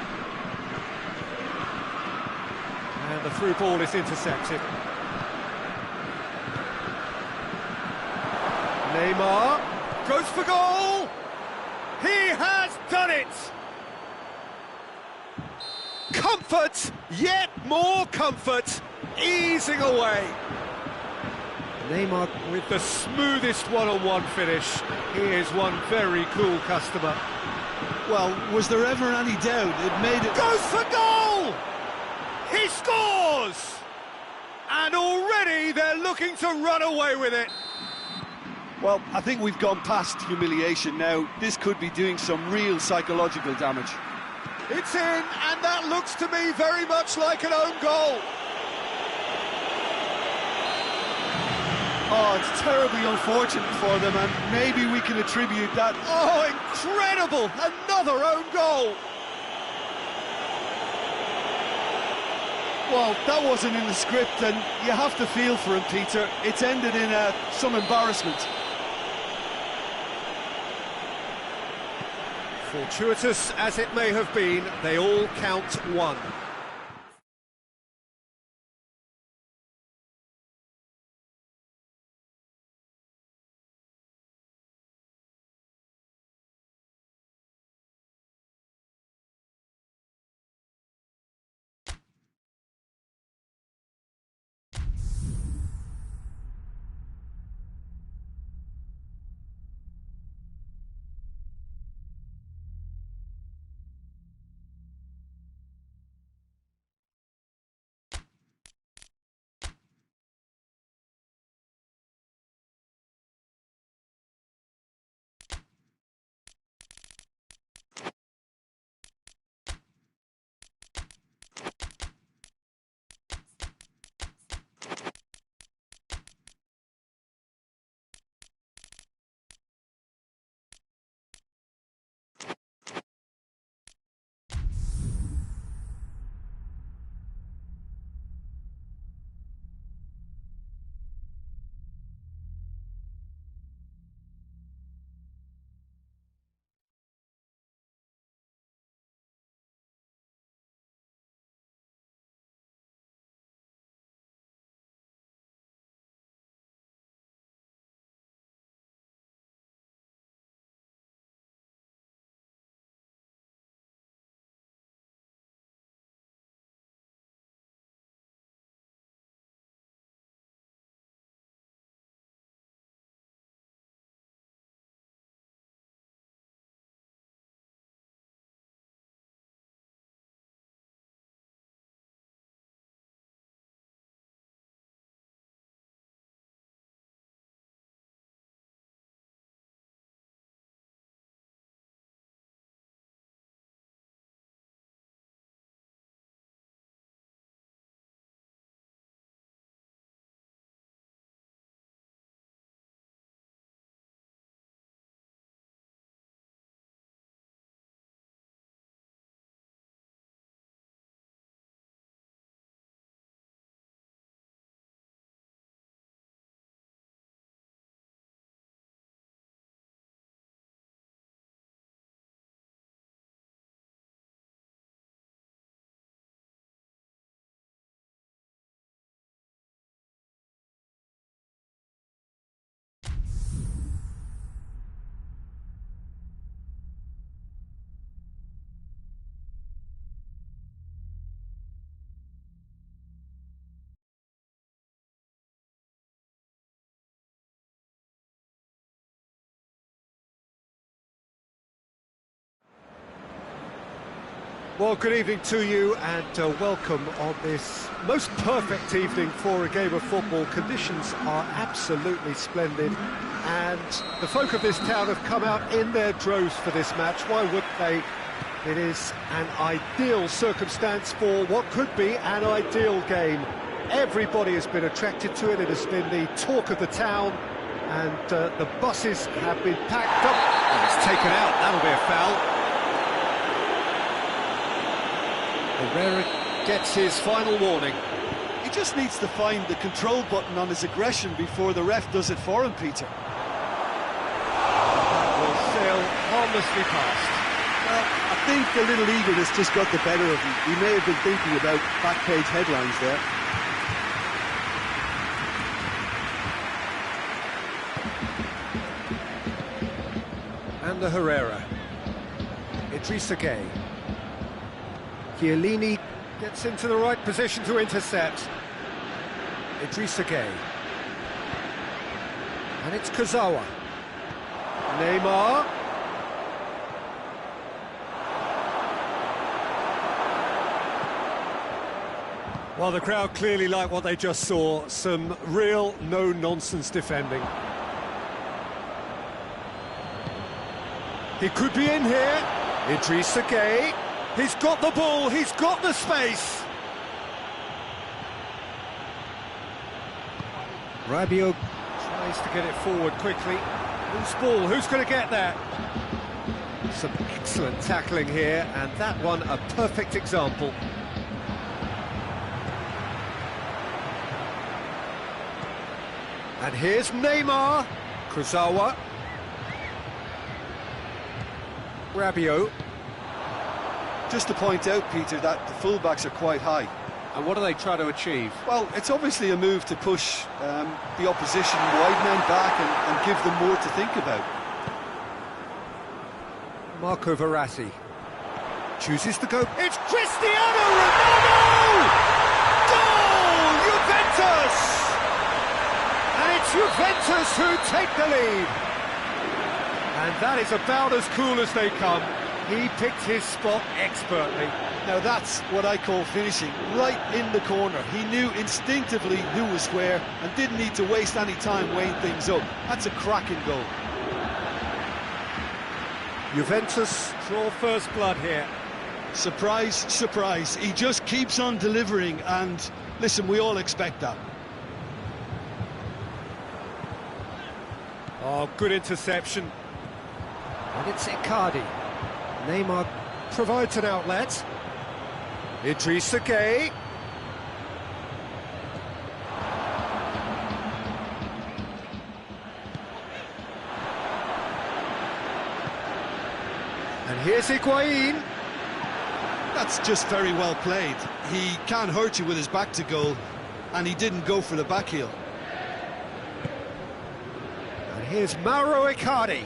And the through ball is intercepted. Neymar goes for goal! He has done it! Comfort, yet more comfort, easing away. Neymar with the smoothest one-on-one finish. He is one very cool customer. Well, was there ever any doubt? It made it... Goes for goal! He scores! And already they're looking to run away with it. Well, I think we've gone past humiliation now. This could be doing some real psychological damage. It's in, and that looks to me very much like an own goal. Oh, it's terribly unfortunate for them, and maybe we can attribute that... Oh, incredible! Another own goal! Well, that wasn't in the script, and you have to feel for him, Peter. It's ended in some embarrassment. Fortuitous as it may have been, they all count one. Well, good evening to you and welcome on this most perfect evening for a game of football. Conditions are absolutely splendid and the folk of this town have come out in their droves for this match. Why wouldn't they? It is an ideal circumstance for what could be an ideal game. Everybody has been attracted to it. It has been the talk of the town and the buses have been packed up. And it's taken out. That'll be a foul. Herrera gets his final warning. He just needs to find the control button on his aggression before the ref does it for him, Peter. That will sail harmlessly past. Well, I think the little eagerness just got the better of him. He may have been thinking about back-page headlines there. And the Herrera. Idrissa Gueye. Chiellini gets into the right position to intercept. Idrissa Gueye. And it's Kurzawa. Neymar. Well, the crowd clearly like what they just saw. Some real no-nonsense defending. He could be in here. Idrissa Gueye. He's got the ball, he's got the space. Rabiot tries to get it forward quickly. Loose ball, who's going to get that? Some excellent tackling here, and that one a perfect example. And here's Neymar. Kurzawa. Rabiot. Just to point out, Peter, that the fullbacks are quite high. And what do they try to achieve? Well, it's obviously a move to push the opposition wide men back and give them more to think about. Marco Verratti chooses to go. It's Cristiano Ronaldo! Goal! Juventus! And it's Juventus who take the lead. And that is about as cool as they come. He picked his spot expertly. Now that's what I call finishing, right in the corner. He knew instinctively who was where and didn't need to waste any time weighing things up. That's a cracking goal. Juventus draw first blood here. Surprise, surprise. He just keeps on delivering, and listen, we all expect that. Oh, good interception. And it's Icardi. Neymar provides an outlet. Idrissa Gueye. And here's Higuain. That's just very well played. He can't hurt you with his back to goal, and he didn't go for the back heel. And here's Mauro Icardi.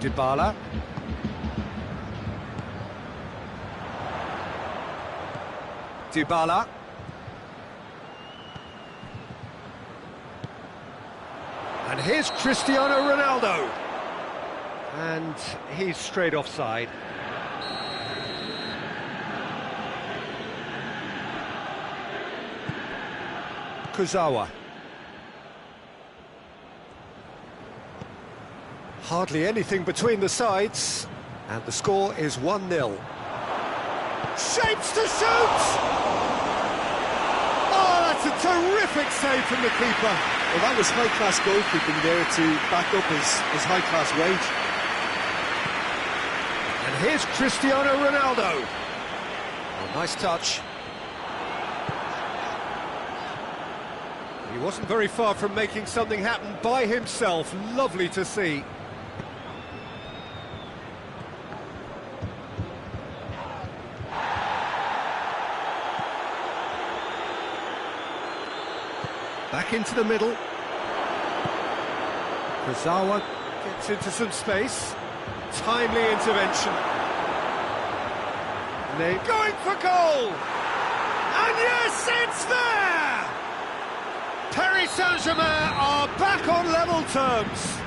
Dybala. Dybala. And here's Cristiano Ronaldo. And he's straight offside. Kurzawa. Hardly anything between the sides, and the score is 1-0. Shapes to shoot! Oh, that's a terrific save from the keeper. Well, that was high-class goalkeeping there to back up his high-class wage. And here's Cristiano Ronaldo. Oh, nice touch. He wasn't very far from making something happen by himself. Lovely to see. Back into the middle. Kurzawa gets into some space. Timely intervention. Going for goal! And yes, it's there! Paris Saint-Germain are back on level terms.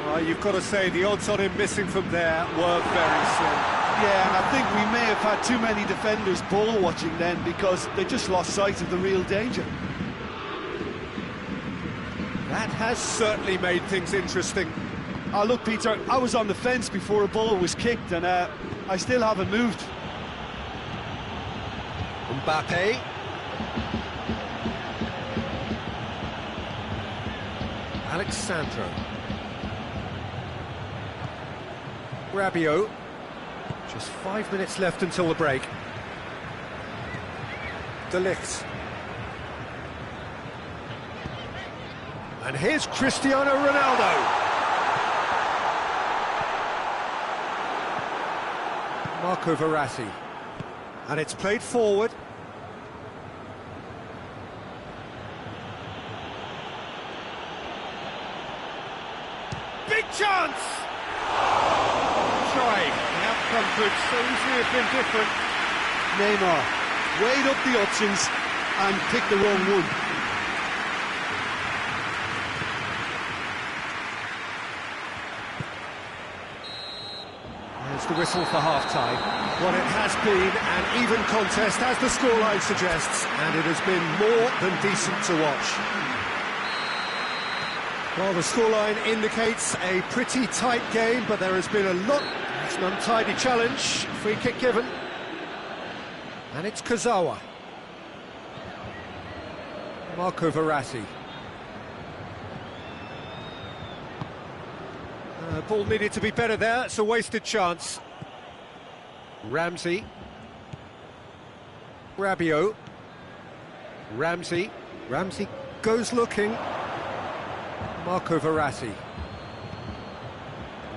Well, you've got to say the odds on him missing from there were very slim. Yeah, and I think we may have had too many defenders ball watching then, because they just lost sight of the real danger. That has certainly made things interesting. Oh, look, Peter, I was on the fence before a ball was kicked, and I still haven't moved. Mbappe. Alexandro. Rabiot. Just 5 minutes left until the break. De Ligt. And here's Cristiano Ronaldo. Marco Verratti. And it's played forward. Big chance! Try outcome could so easily have been different. Neymar weighed up the options and picked the wrong one. There's the whistle for half-time. Well, it has been an even contest, as the scoreline suggests, and it has been more than decent to watch. Well, the scoreline indicates a pretty tight game, but there has been a lot. It's an untidy challenge. Free kick given. And it's Kurzawa. Marco Verratti. Ball needed to be better there. It's a wasted chance. Ramsey. Rabiot. Ramsey. Ramsey goes looking. Marco Verratti.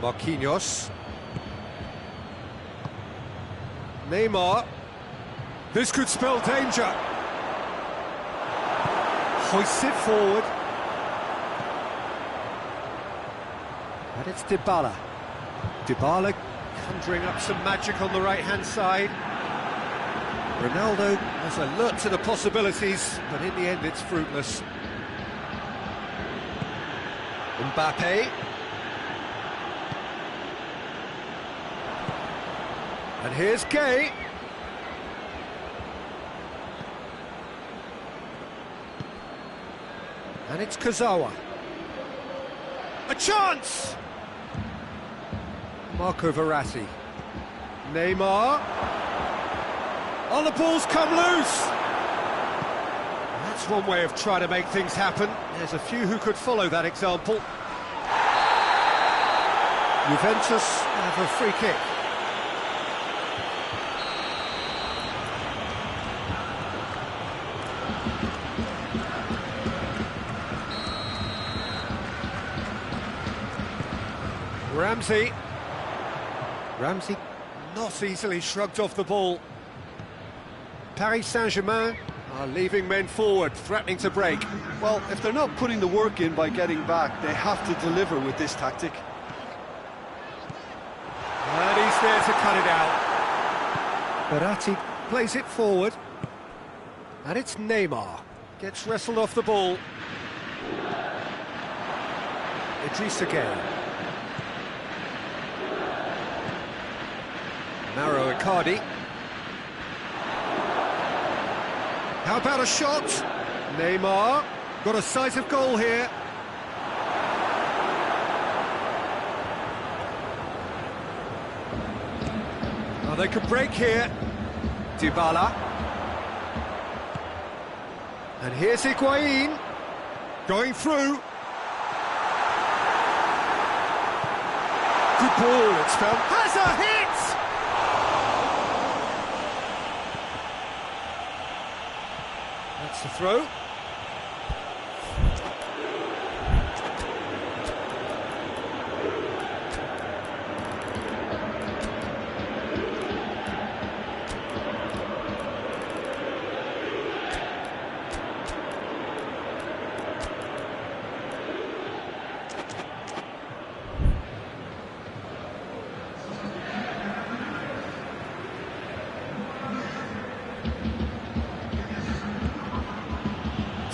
Marquinhos. Neymar. This could spell danger. Hoists it forward. And it's Dybala. Dybala conjuring up some magic on the right-hand side. Ronaldo was alert to the possibilities, but in the end it's fruitless. Mbappe. And here's Gay. And it's Kurzawa. A chance! Marco Verratti. Neymar. Oh, the ball's come loose! That's one way of trying to make things happen. There's a few who could follow that example. Juventus have a free kick. Ramsey. Ramsey not easily shrugged off the ball. Paris Saint-Germain are leaving men forward, threatening to break. Well, if they're not putting the work in by getting back, they have to deliver with this tactic. And he's there to cut it out. Verratti plays it forward. And it's Neymar. Gets wrestled off the ball. Idrissa Gueye. Mauro Icardi. How about a shot? Neymar. Got a sight of goal here. Oh, they could break here. Dybala. And here's Higuain. Going through. Good ball, it's found. Has a hit! That's the throw.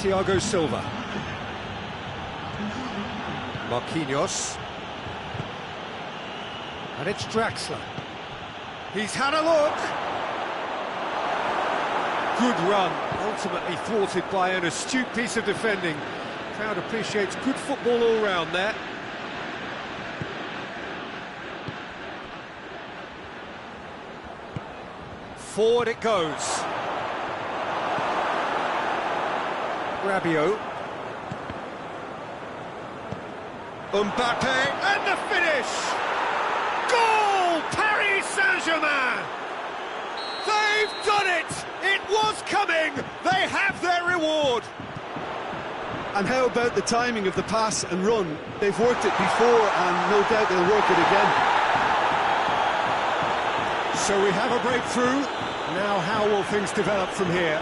Thiago Silva. Marquinhos. And it's Draxler. He's had a look. Good run, ultimately thwarted by an astute piece of defending. Crowd appreciates good football all round there. Forward it goes. Rabiot. Mbappe, and the finish! Goal! Paris Saint-Germain! They've done it! It was coming! They have their reward! And how about the timing of the pass and run? They've worked it before and no doubt they'll work it again. So we have a breakthrough. Now how will things develop from here?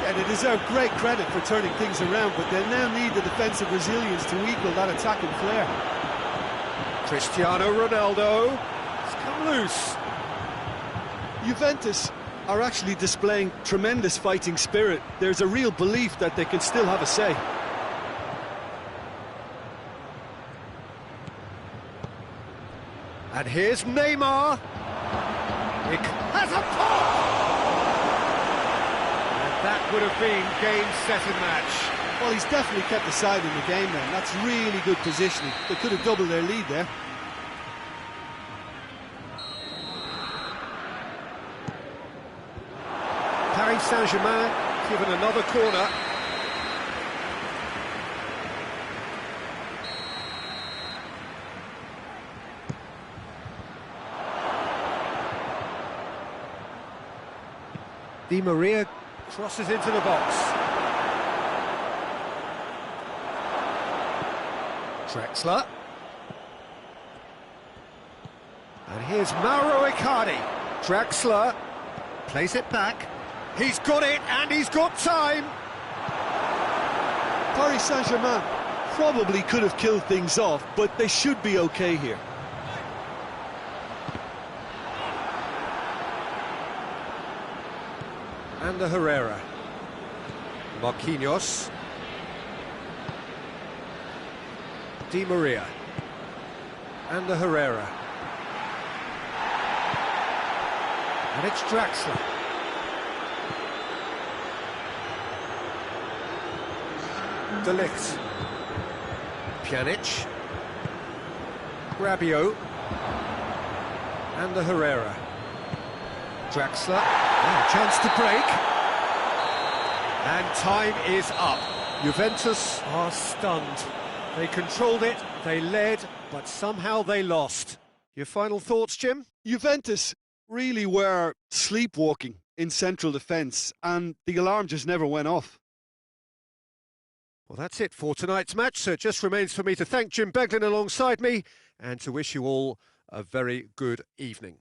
And they deserve great credit for turning things around, but they now need the defensive resilience to equal that attacking flair. Cristiano Ronaldo has come loose. Juventus are actually displaying tremendous fighting spirit. There's a real belief that they can still have a say. And here's Neymar. It has a pop! And that would have been game, set and match. Well, he's definitely kept the side in the game then. That's really good positioning. They could have doubled their lead there. Paris Saint-Germain given another corner. Di Maria crosses into the box. Drexler. And here's Mauro Icardi. Drexler plays it back. He's got it, and he's got time. Paris Saint-Germain probably could have killed things off, but they should be okay here. And the Herrera. Marquinhos. Di Maria. And the Herrera. And it's Draxler. De Ligt. Pjanic. Rabiot. And the Herrera. Draxler. Oh, chance to break. And time is up. Juventus are stunned. They controlled it, they led, but somehow they lost. Your final thoughts, Jim? Juventus really were sleepwalking in central defence, and the alarm just never went off. Well, that's it for tonight's match, so it just remains for me to thank Jim Beglin alongside me and to wish you all a very good evening.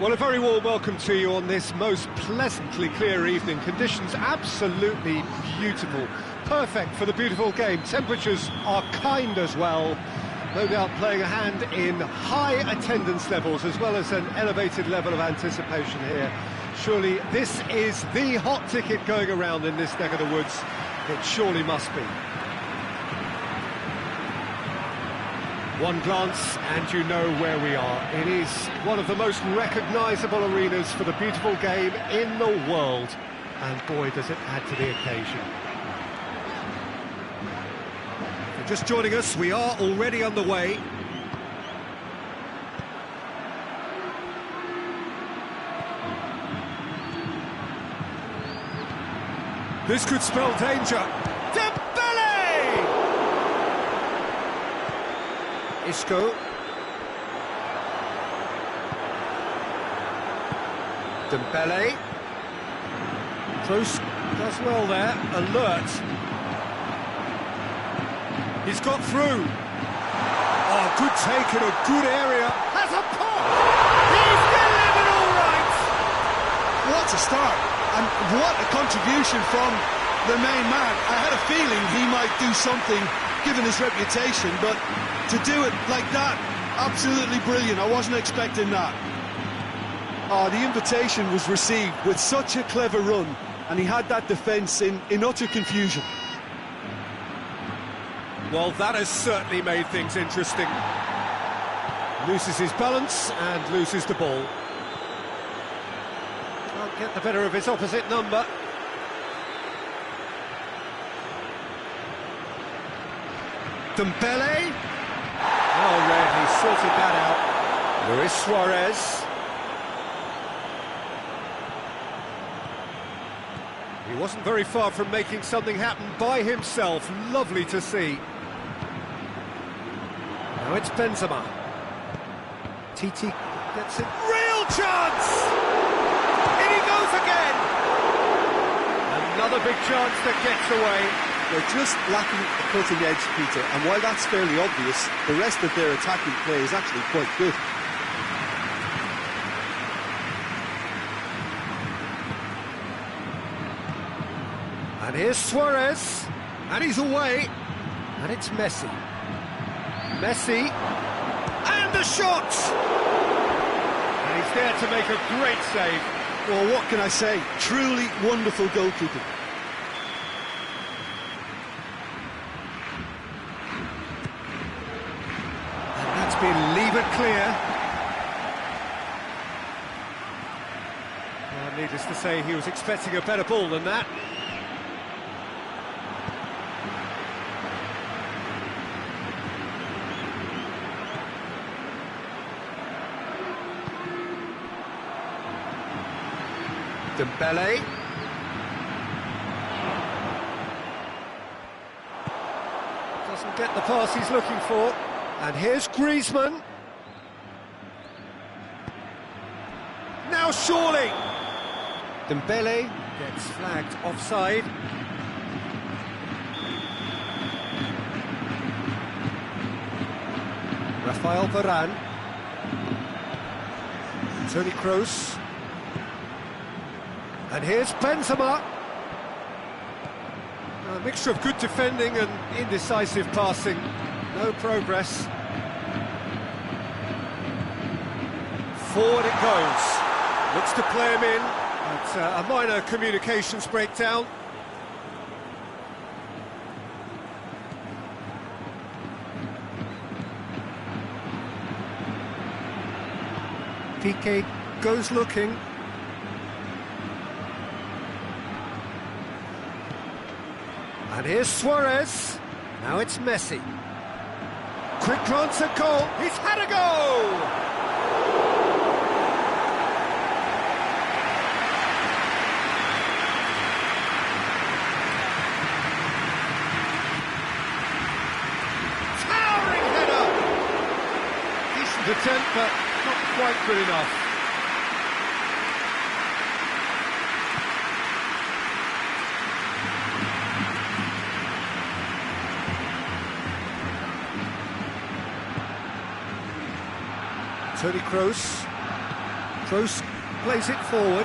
Well, a very warm welcome to you on this most pleasantly clear evening. Conditions absolutely beautiful. Perfect for the beautiful game. Temperatures are kind as well. No doubt playing a hand in high attendance levels as well as an elevated level of anticipation here. Surely this is the hot ticket going around in this neck of the woods. It surely must be. One glance and you know where we are. It is one of the most recognisable arenas for the beautiful game in the world. And boy, does it add to the occasion. If you're just joining us, we are already underway. This could spell danger. Isco. Dembele. Close, does well there, alert. He's got through. Oh, good take in a good area. Has a pop! He's delivered all right! What a start, and what a contribution from the main man. I had a feeling he might do something, given his reputation, but to do it like that, absolutely brilliant. I wasn't expecting that. Oh, the invitation was received with such a clever run, and he had that defence in utter confusion. Well, that has certainly made things interesting. Loses his balance and loses the ball. Can't get the better of his opposite number. Dembele. Oh, red, he sorted that out. Luis Suarez. He wasn't very far from making something happen by himself. Lovely to see. Now it's Benzema. Titi gets it. Real chance! In he goes again! Another big chance that gets away. They're just lacking a cutting edge, Peter, and while that's fairly obvious, the rest of their attacking play is actually quite good. And here's Suarez, and he's away, and it's Messi. Messi, and the shot! And he's there to make a great save. Well, what can I say? Truly wonderful goalkeeping. Leave it clear. Well, needless to say, he was expecting a better ball than that. Dembele. Doesn't get the pass he's looking for. And here's Griezmann. Now surely. Dembele gets flagged offside. Rafael Varane. Toni Kroos. And here's Benzema. A mixture of good defending and indecisive passing. No progress. Forward it goes. Looks to play him in. But a minor communications breakdown. Piqué goes looking. And here's Suarez. Now it's Messi. Quick glance at goal. He's had a go! Towering header! Decent attempt, but not quite good enough. Toni Kroos Kroos plays it forward.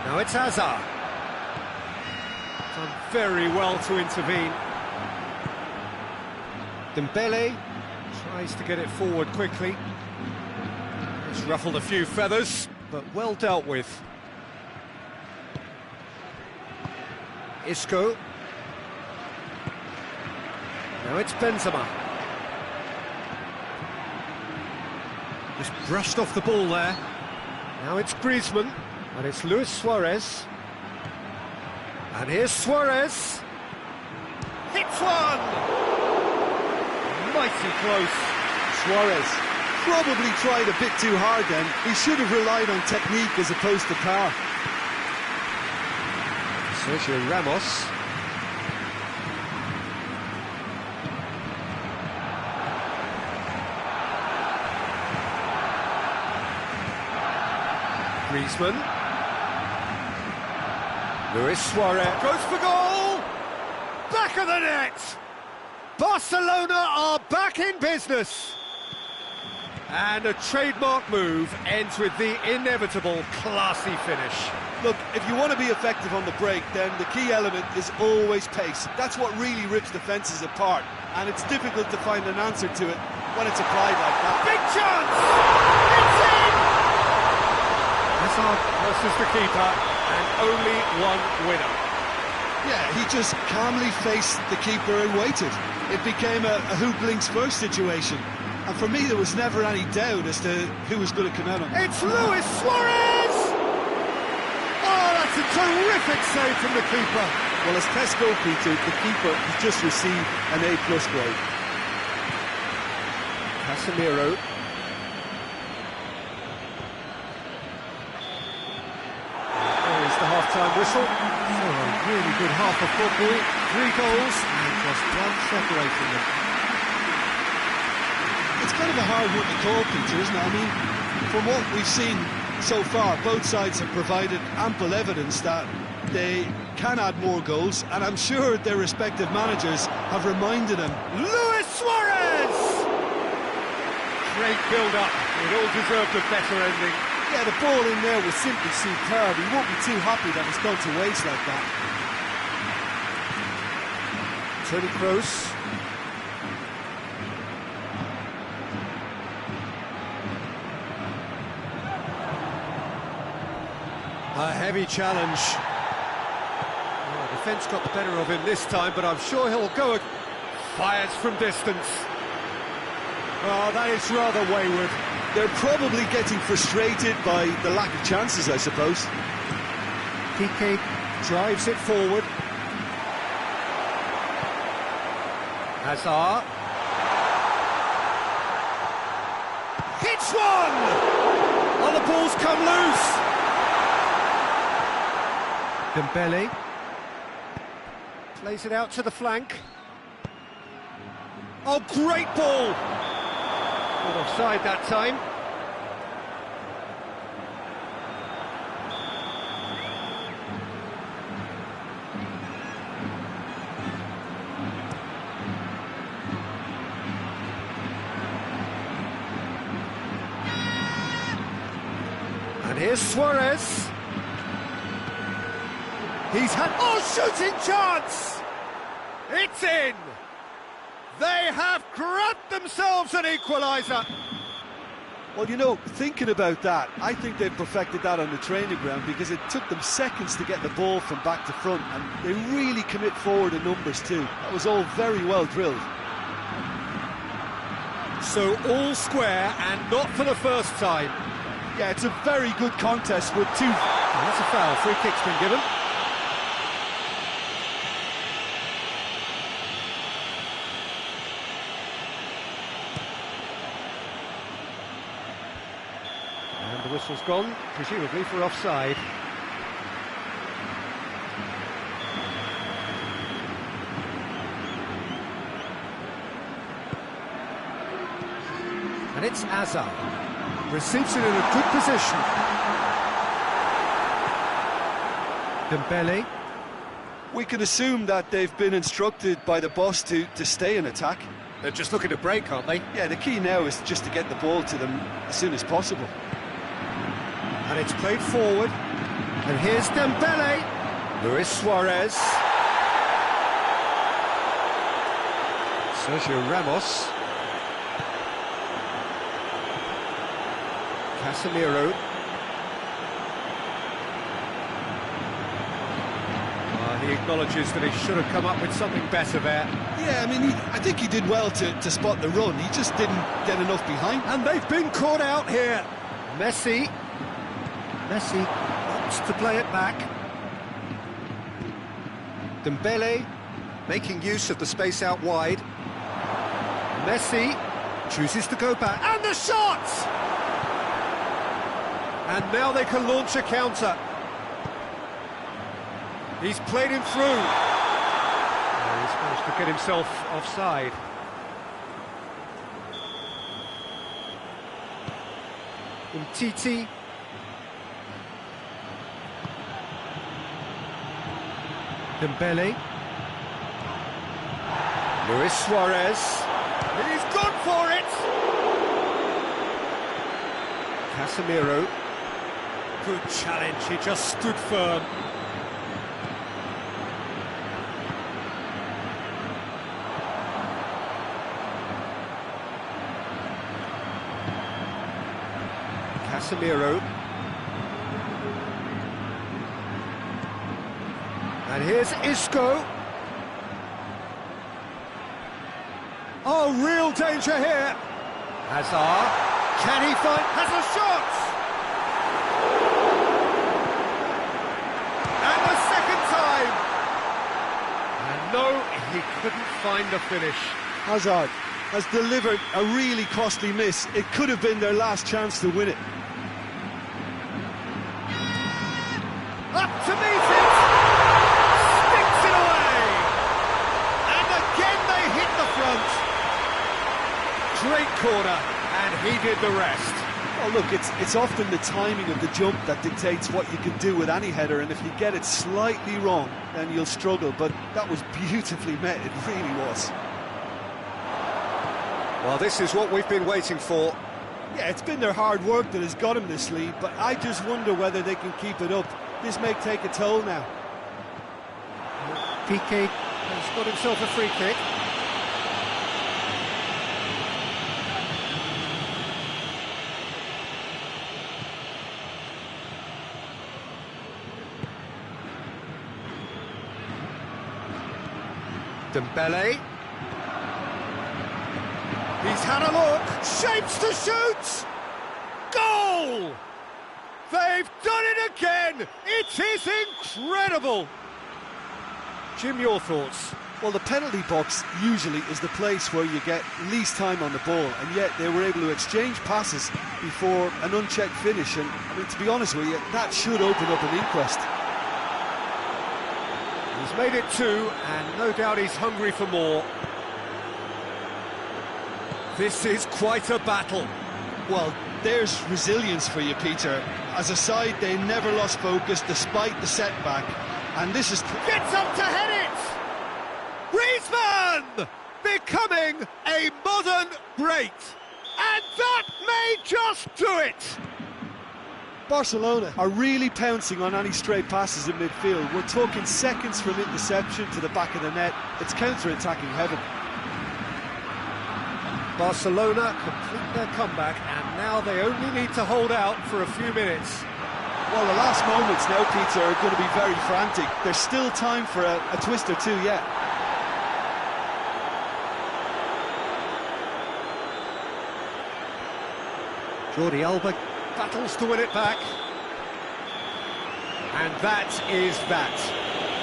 Now it's Hazard. Done very well to intervene. Dembele tries to get it forward quickly. It's ruffled a few feathers, but well dealt with. Isco. Now it's Benzema. Just brushed off the ball there. Now it's Griezmann, and it's Luis Suarez. And here's Suarez. Hits one! Mighty close. Suarez probably tried a bit too hard then. He should have relied on technique as opposed to power. Sergio Ramos. Griezmann. Luis Suarez goes for goal! Back of the net! Barcelona are back in business! And a trademark move ends with the inevitable classy finish. Look, if you want to be effective on the break, then the key element is always pace. That's what really rips defences apart, and it's difficult to find an answer to it when it's applied like that. Big chance! It's in! Hazard versus the keeper, and only one winner. Yeah, he just calmly faced the keeper and waited. It became a who blinks first situation. And for me, there was never any doubt as to who was going to come out on it. It's Luis Suarez! Oh, that's a terrific save from the keeper. Well, as tests go, Peter, the keeper has just received an A+ grade. Casemiro. There's the half-time whistle. So a really good half of football. 3 goals and just one separating them. It's kind of a hard one to call, Peter, isn't it? I mean, from what we've seen so far, both sides have provided ample evidence that they can add more goals, and I'm sure their respective managers have reminded them. Luis Suarez! Great build-up. It all deserved a better ending. Yeah, the ball in there was simply superb. He won't be too happy that it's gone to waste like that. Toni Kroos. A heavy challenge. Oh, defence got the better of him this time, but I'm sure he'll go. Fires from distance. Oh, that is rather wayward. They're probably getting frustrated by the lack of chances, I suppose. Piqué drives it forward. Hazard. Hits one! Oh, the ball's come loose. Dembele plays it out to the flank. Oh, great ball! Not offside that time. And here's Suarez. He's had... Oh, shooting chance! It's in! They have grabbed themselves an equaliser! Well, you know, thinking about that, I think they've perfected that on the training ground because it took them seconds to get the ball from back to front, and they really commit forward in numbers too. That was all very well drilled. So all square, and not for the first time. Yeah, it's a very good contest with two... Oh, that's a foul. Free kick's been given. And the whistle's gone, presumably for offside. And it's Hazard. Receives it in a good position. Dembele. We can assume that they've been instructed by the boss to stay in attack. They're just looking to break, aren't they? Yeah, the key now is just to get the ball to them as soon as possible. And it's played forward. And here's Dembele. Luis Suarez. Sergio Ramos. Casemiro. He acknowledges that he should have come up with something better there. Yeah, I mean, I think he did well to spot the run. He just didn't get enough behind. And they've been caught out here. Messi wants to play it back. Dembele making use of the space out wide. Messi chooses to go back. And the shot! And now they can launch a counter. He's played him through. Oh, he's managed to get himself offside. Umtiti. Dembele. Luis Suarez. He's gone for it! Casemiro. Good challenge, he just stood firm. Casemiro. And here's Isco. Oh, real danger here. Hazard. Can he find... Has a shot! And the second time! And no, he couldn't find the finish. Hazard has delivered a really costly miss. It could have been their last chance to win it. Up to meet it! Sticks it away! And again they hit the front. Great corner, and he did the rest. Well, look, it's often the timing of the jump that dictates what you can do with any header, and if you get it slightly wrong, then you'll struggle. But that was beautifully met, it really was. Well, this is what we've been waiting for. Yeah, it's been their hard work that has got him this lead, but I just wonder whether they can keep it up. This may take a toll now. Piqué has got himself a free kick. Dembele. He's had a look, shapes to shoot! Goal! They've done it again! It is incredible! Jim, your thoughts? Well, the penalty box usually is the place where you get least time on the ball, and yet they were able to exchange passes before an unchecked finish, and I mean, to be honest with you, that should open up an inquest. He's made it 2, and no doubt he's hungry for more. This is quite a battle. Well, there's resilience for you, Peter. As a side, they never lost focus despite the setback. And this is... Gets up to head it! Griezmann! Becoming a modern great. And that may just do it! Barcelona are really pouncing on any stray passes in midfield. We're talking seconds from interception to the back of the net. It's counter-attacking heaven. Barcelona complete their comeback, and now they only need to hold out for a few minutes. Well, the last moments now, Peter, are going to be very frantic. There's still time for a twist or two yet. Jordi Alba battles to win it back. And that is that.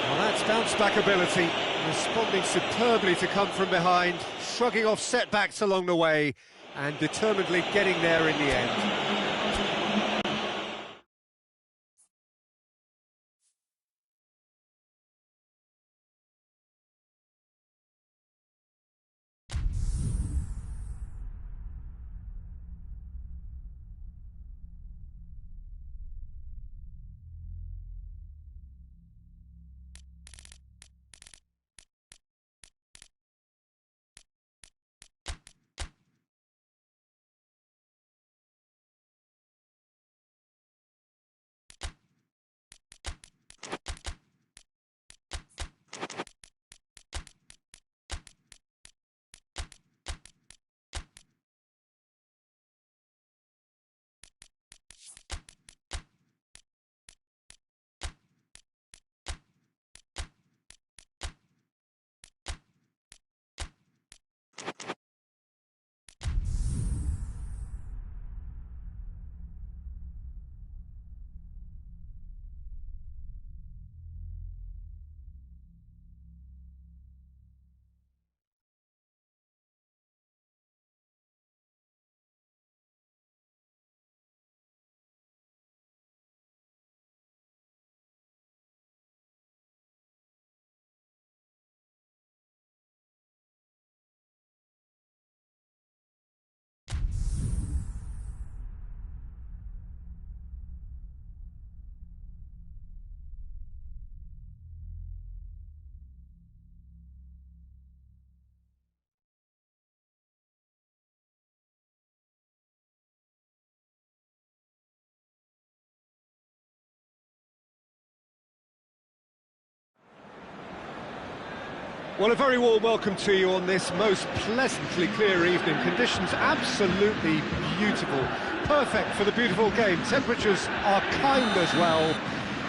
Well, that's bounce-back ability, responding superbly to come from behind, shrugging off setbacks along the way, and determinedly getting there in the end. Well, a very warm welcome to you on this most pleasantly clear evening. Conditions absolutely beautiful. Perfect for the beautiful game. Temperatures are kind as well.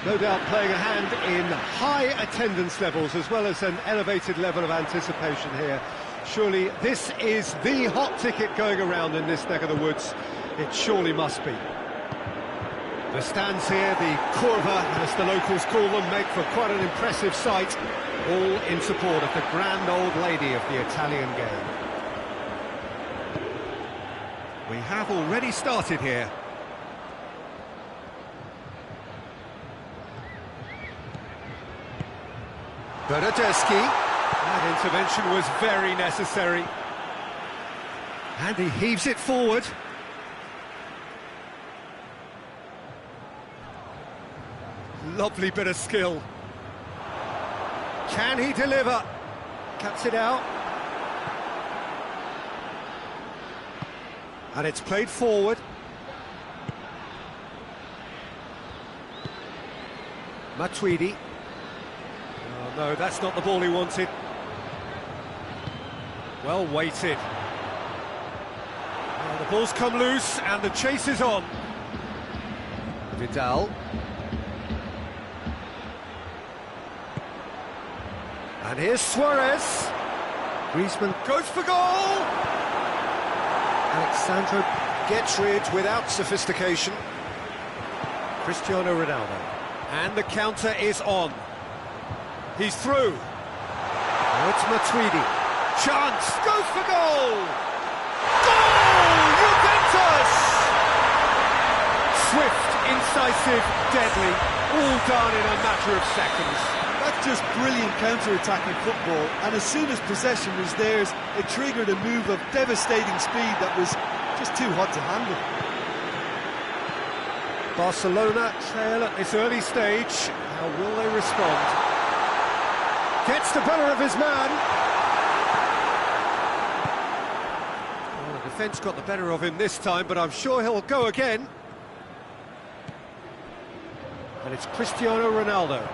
No doubt playing a hand in high attendance levels as well as an elevated level of anticipation here. Surely this is the hot ticket going around in this neck of the woods. It surely must be. The stands here, the curva, as the locals call them, make for quite an impressive sight, all in support of the grand old lady of the Italian game. We have already started here. Bernardeschi. That intervention was very necessary. And he heaves it forward. Lovely bit of skill. Can he deliver? Cuts it out. And it's played forward. Matuidi. Oh no, that's not the ball he wanted. Well weighted. Oh, the ball's come loose and the chase is on. Vidal. And here's Suarez. Griezmann goes for goal! Alexandro gets rid without sophistication. Cristiano Ronaldo. And the counter is on. He's through. Now it's Matuidi. Chance! Goes for goal! Goal! Juventus! Swift, incisive, deadly. All done in a matter of seconds. That's just brilliant counter-attacking football, and as soon as possession was theirs, it triggered a move of devastating speed that was just too hot to handle. Barcelona trail at this early stage. How will they respond? Gets the better of his man. Well, the defence got the better of him this time, but I'm sure he'll go again. And it's Cristiano Ronaldo.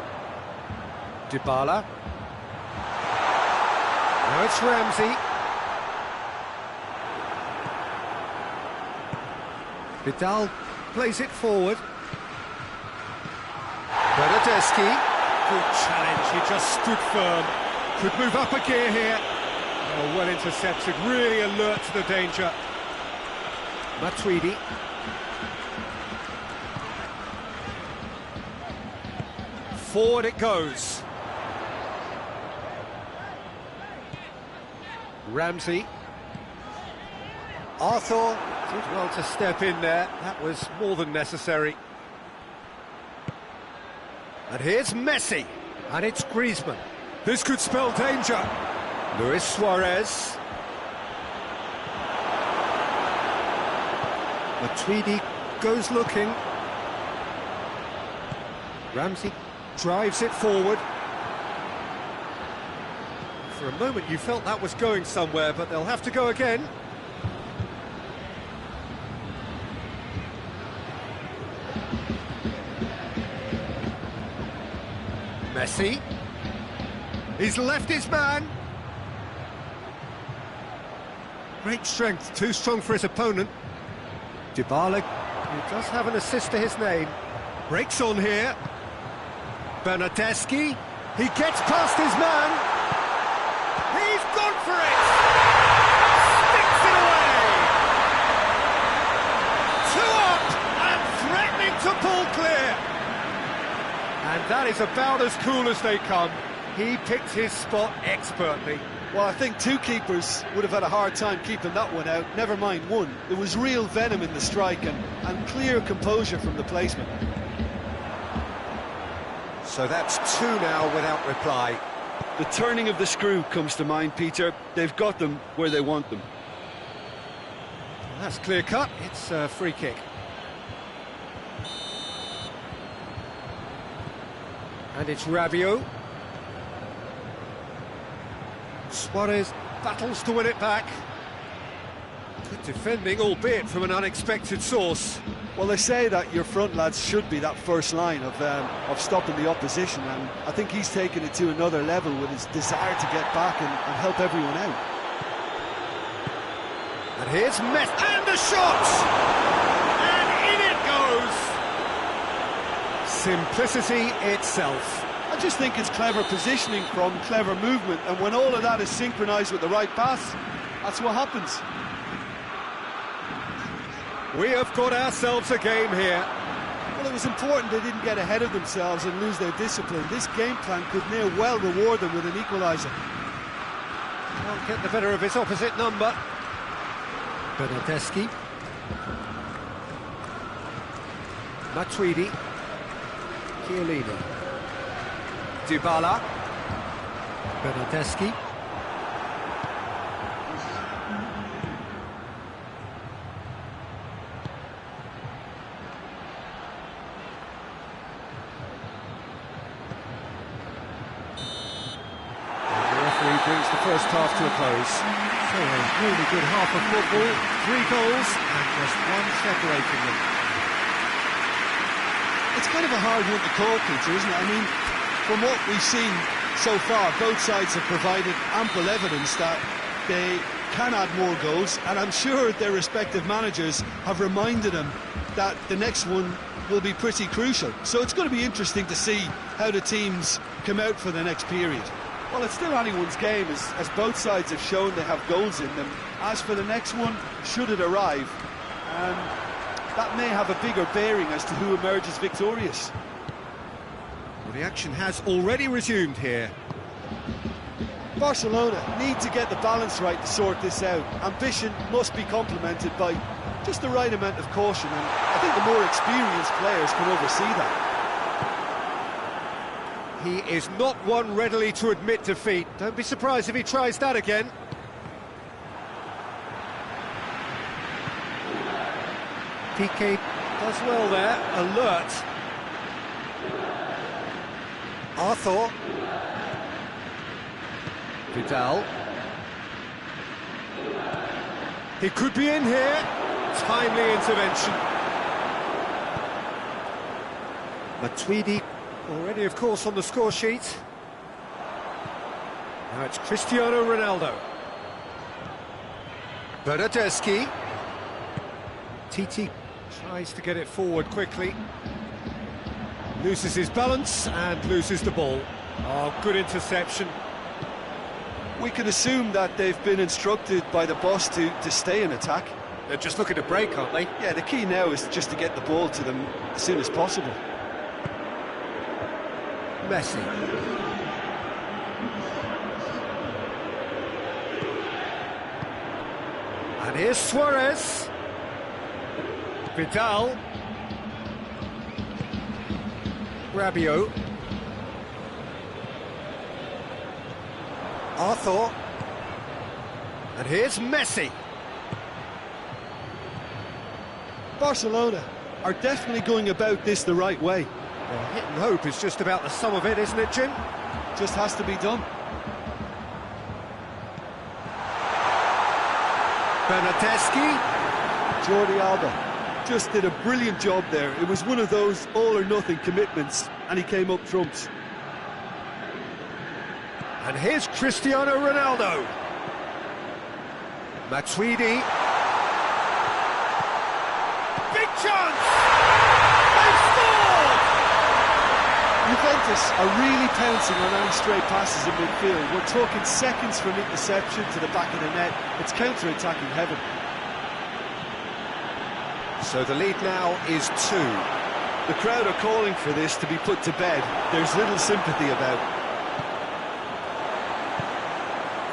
Dybala. Now it's Ramsey. Vidal plays it forward. Bernardeschi. Good challenge, he just stood firm. Could move up a gear here. Oh, well intercepted, really alert to the danger. Matuidi. Forward it goes. Ramsey. Arthur did well to step in there. That was more than necessary. And here's Messi. And it's Griezmann. This could spell danger. Luis Suarez. Matuidi goes looking. Ramsey drives it forward. For a moment you felt that was going somewhere, but they'll have to go again. Messi. He's left his man. Great strength, too strong for his opponent. Dybala, who does have an assist to his name. Breaks on here. Bernardeschi. He gets past his man. He's gone for it! Sticks it away! 2 up and threatening to pull clear. And that is about as cool as they come. He picked his spot expertly. Well, I think 2 keepers would have had a hard time keeping that one out, never mind 1. There was real venom in the strike and clear composure from the placement. So that's 2 now without reply. The turning of the screw comes to mind, Peter. They've got them where they want them. That's clear cut. It's a free kick. And it's Rabiot. Suarez battles to win it back. Good defending, albeit from an unexpected source. Well, they say that your front lads should be that first line of stopping the opposition, and I think he's taken it to another level with his desire to get back and help everyone out. And here's Messi, and the shot! And in it goes! Simplicity itself. I just think it's clever positioning from clever movement, and when all of that is synchronised with the right pass, that's what happens. We have got ourselves a game here. Well, it was important they didn't get ahead of themselves and lose their discipline. This game plan could near well reward them with an equaliser. Can't get the better of his opposite number. Bernardeschi. Matuidi. Chiellini. Dybala. Bernardeschi. Brings the first half to a close. So a really good half of football, 3 goals and just one separating them. It's kind of a hard one to call, Peter, isn't it? I mean, from what we've seen so far, both sides have provided ample evidence that they can add more goals, and I'm sure their respective managers have reminded them that the next one will be pretty crucial. So it's going to be interesting to see how the teams come out for the next period. Well, it's still anyone's game, as both sides have shown they have goals in them. As for the next one, should it arrive, that may have a bigger bearing as to who emerges victorious. Well, the action has already resumed here. Barcelona need to get the balance right to sort this out. Ambition must be complemented by just the right amount of caution, and I think the more experienced players can oversee that. He is not one readily to admit defeat. Don't be surprised if he tries that again. Piqué does well there, alert. Arthur. Vidal. He could be in here. Timely intervention. Matuidi. Already, of course, on the score sheet. Now it's Cristiano Ronaldo. Bernardeschi. Titi tries to get it forward quickly. Loses his balance and loses the ball. Oh, good interception. We can assume that they've been instructed by the boss to stay in attack. They're just looking to break, aren't they? Yeah, the key now is just to get the ball to them as soon as possible. Messi. And here's Suarez. Vidal. Rabiot. Arthur. And here's Messi. Barcelona are definitely going about this the right way. Well, hit and hope is just about the sum of it, isn't it, Jim? Just has to be done. Bernardeschi. Jordi Alba just did a brilliant job there. It was one of those all-or-nothing commitments, and he came up trumps. And here's Cristiano Ronaldo. Matuidi. Big chance! They've scored! Juventus are really pouncing on any stray passes in midfield. We're talking seconds from interception to the back of the net. It's counter-attacking heaven. So the lead now is 2. The crowd are calling for this to be put to bed. There's little sympathy about.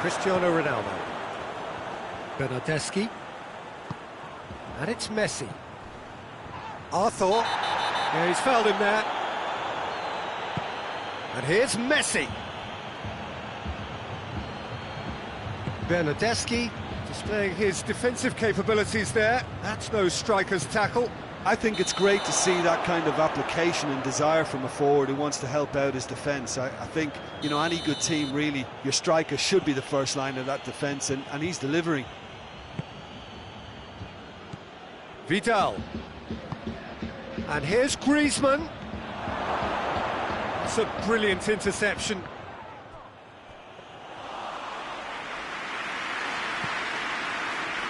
Cristiano Ronaldo. Bernardeschi. And it's Messi. Arthur. Yeah, he's fouled him there. And here's Messi. Bernardeschi displaying his defensive capabilities there. That's no striker's tackle. I think it's great to see that kind of application and desire from a forward who wants to help out his defence. I think, you know, any good team, really, your striker should be the first line of that defence, and he's delivering. Vidal. And here's Griezmann. It's a brilliant interception.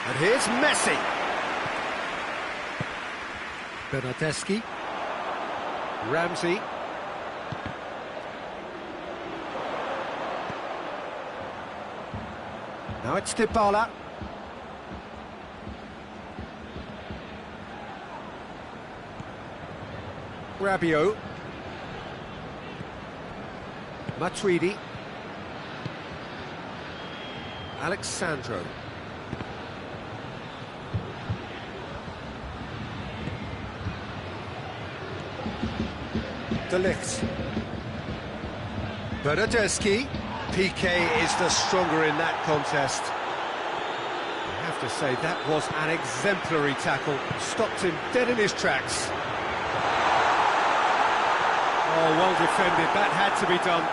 And here's Messi. Bernardeschi. Ramsey. Now it's Dybala. Rabiot. Matuidi. Alexandro. De Ligt. Bernardeschi. PK is the stronger in that contest. I have to say, that was an exemplary tackle. Stopped him dead in his tracks. Oh, well defended. That had to be done.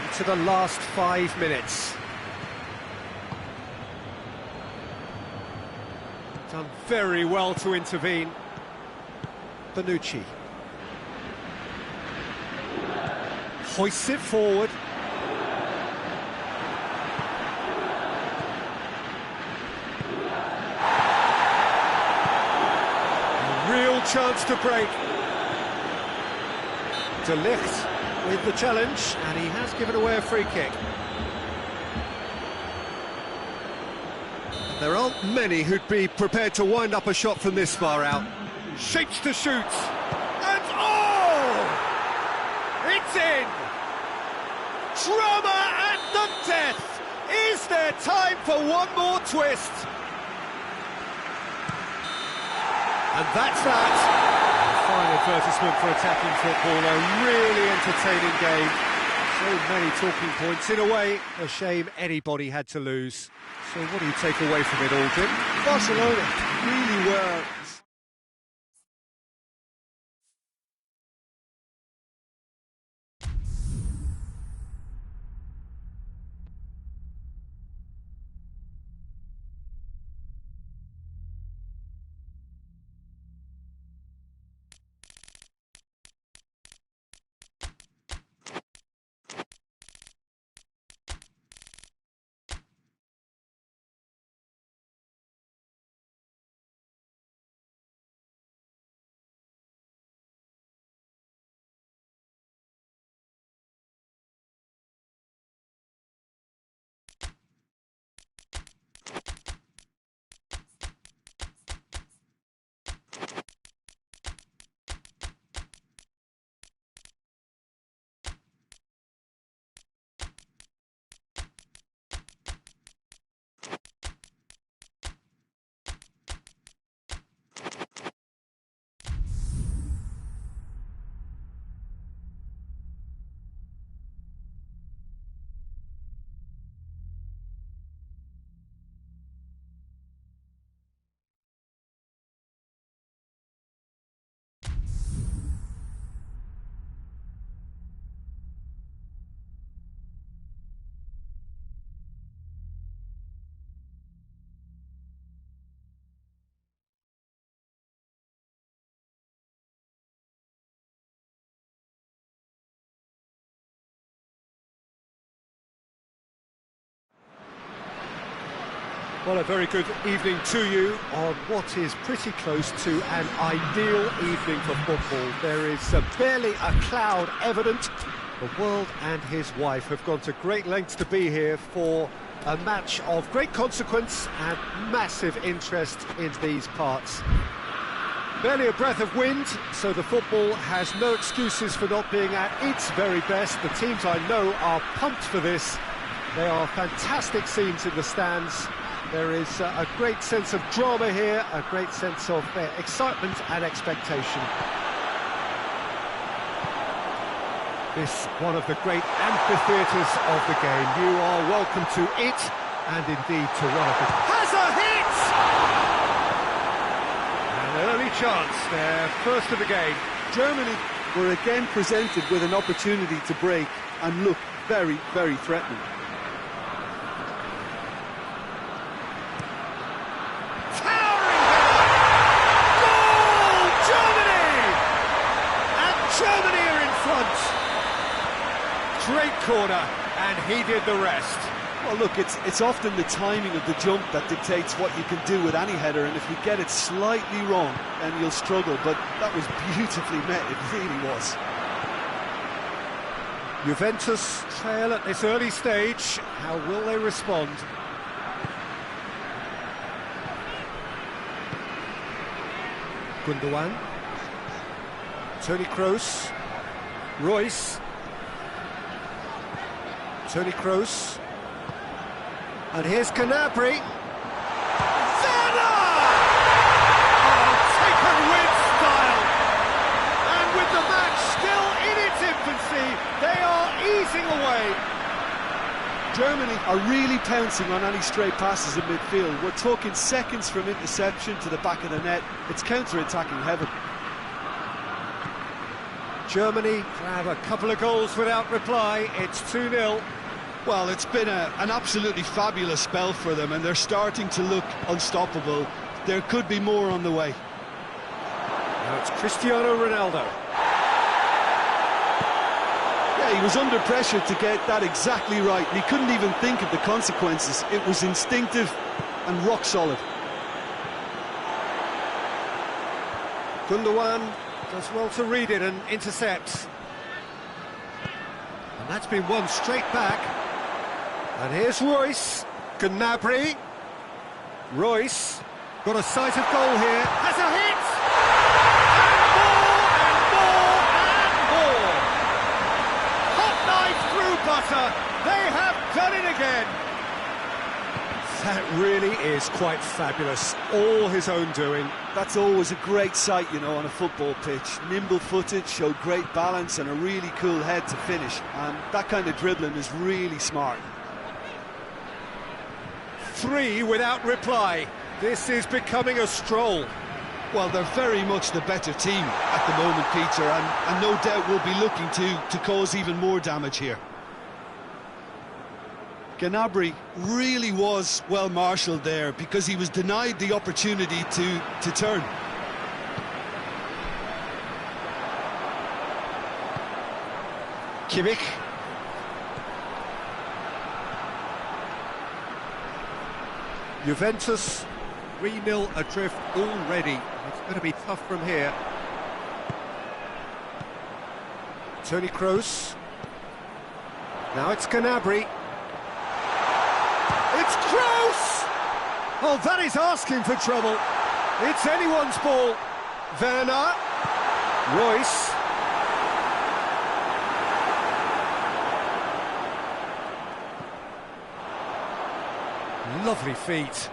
Into the last 5 minutes. Done very well to intervene. Bonucci. Hoists it forward. A real chance to break. De Ligt with the challenge, and he has given away a free kick. There aren't many who'd be prepared to wind up a shot from this far out. Shapes to shoot. And oh! It's in! Drama at the death! Is there time for one more twist? And that's that. A fine advertisement for attacking football. A really entertaining game. So many talking points. In a way, a shame anybody had to lose. So what do you take away from it all, Jim? Barcelona really were. Well, a very good evening to you on what is pretty close to an ideal evening for football. There is barely a cloud evident. The world and his wife have gone to great lengths to be here for a match of great consequence and massive interest in these parts. Barely a breath of wind, so the football has no excuses for not being at its very best. The teams I know are pumped for this. They are fantastic scenes in the stands. There is a great sense of drama here, a great sense of excitement and expectation. This one of the great amphitheatres of the game. You are welcome to it, and indeed to one of them. Has a hit! An early chance there, first of the game. Germany were again presented with an opportunity to break and look very, very threatening. corner, and he did the rest. Well, look, it's often the timing of the jump that dictates what you can do with any header, and if you get it slightly wrong, then you'll struggle. But that was beautifully met, it really was. Juventus trail at this early stage. How will they respond? Gundogan, Toni Kroos, Royce, Toni Kroos, and here's Gnabry. Werner! Oh, taken with style! And with the match still in its infancy, they are easing away. Germany are really pouncing on any stray passes in midfield. We're talking seconds from interception to the back of the net. It's counter-attacking heaven. Germany have a couple of goals without reply. It's 2-0. Well, it's been an absolutely fabulous spell for them, and they're starting to look unstoppable. There could be more on the way. Now it's Cristiano Ronaldo. Yeah, he was under pressure to get that exactly right, and he couldn't even think of the consequences. It was instinctive and rock solid. Gundogan does well to read it and intercepts. And that's been won straight back. And here's Royce, Gnabry, Royce, got a sight of goal here, has a hit! And more! Hot knife through butter, they have done it again! That really is quite fabulous, all his own doing. That's always a great sight, you know, on a football pitch. Nimble-footed, showed great balance and a really cool head to finish. And that kind of dribbling is really smart. 3 without reply. This is becoming a stroll. Well, they're very much the better team at the moment, Peter, and no doubt will be looking to cause even more damage here. Gnabry really was well marshalled there because he was denied the opportunity to turn. Kimmich. Juventus 3-0 adrift already. It's going to be tough from here. Toni Kroos. Now it's Gnabry. It's Kroos! Oh, that is asking for trouble. It's anyone's ball. Werner. Royce. Lovely feet.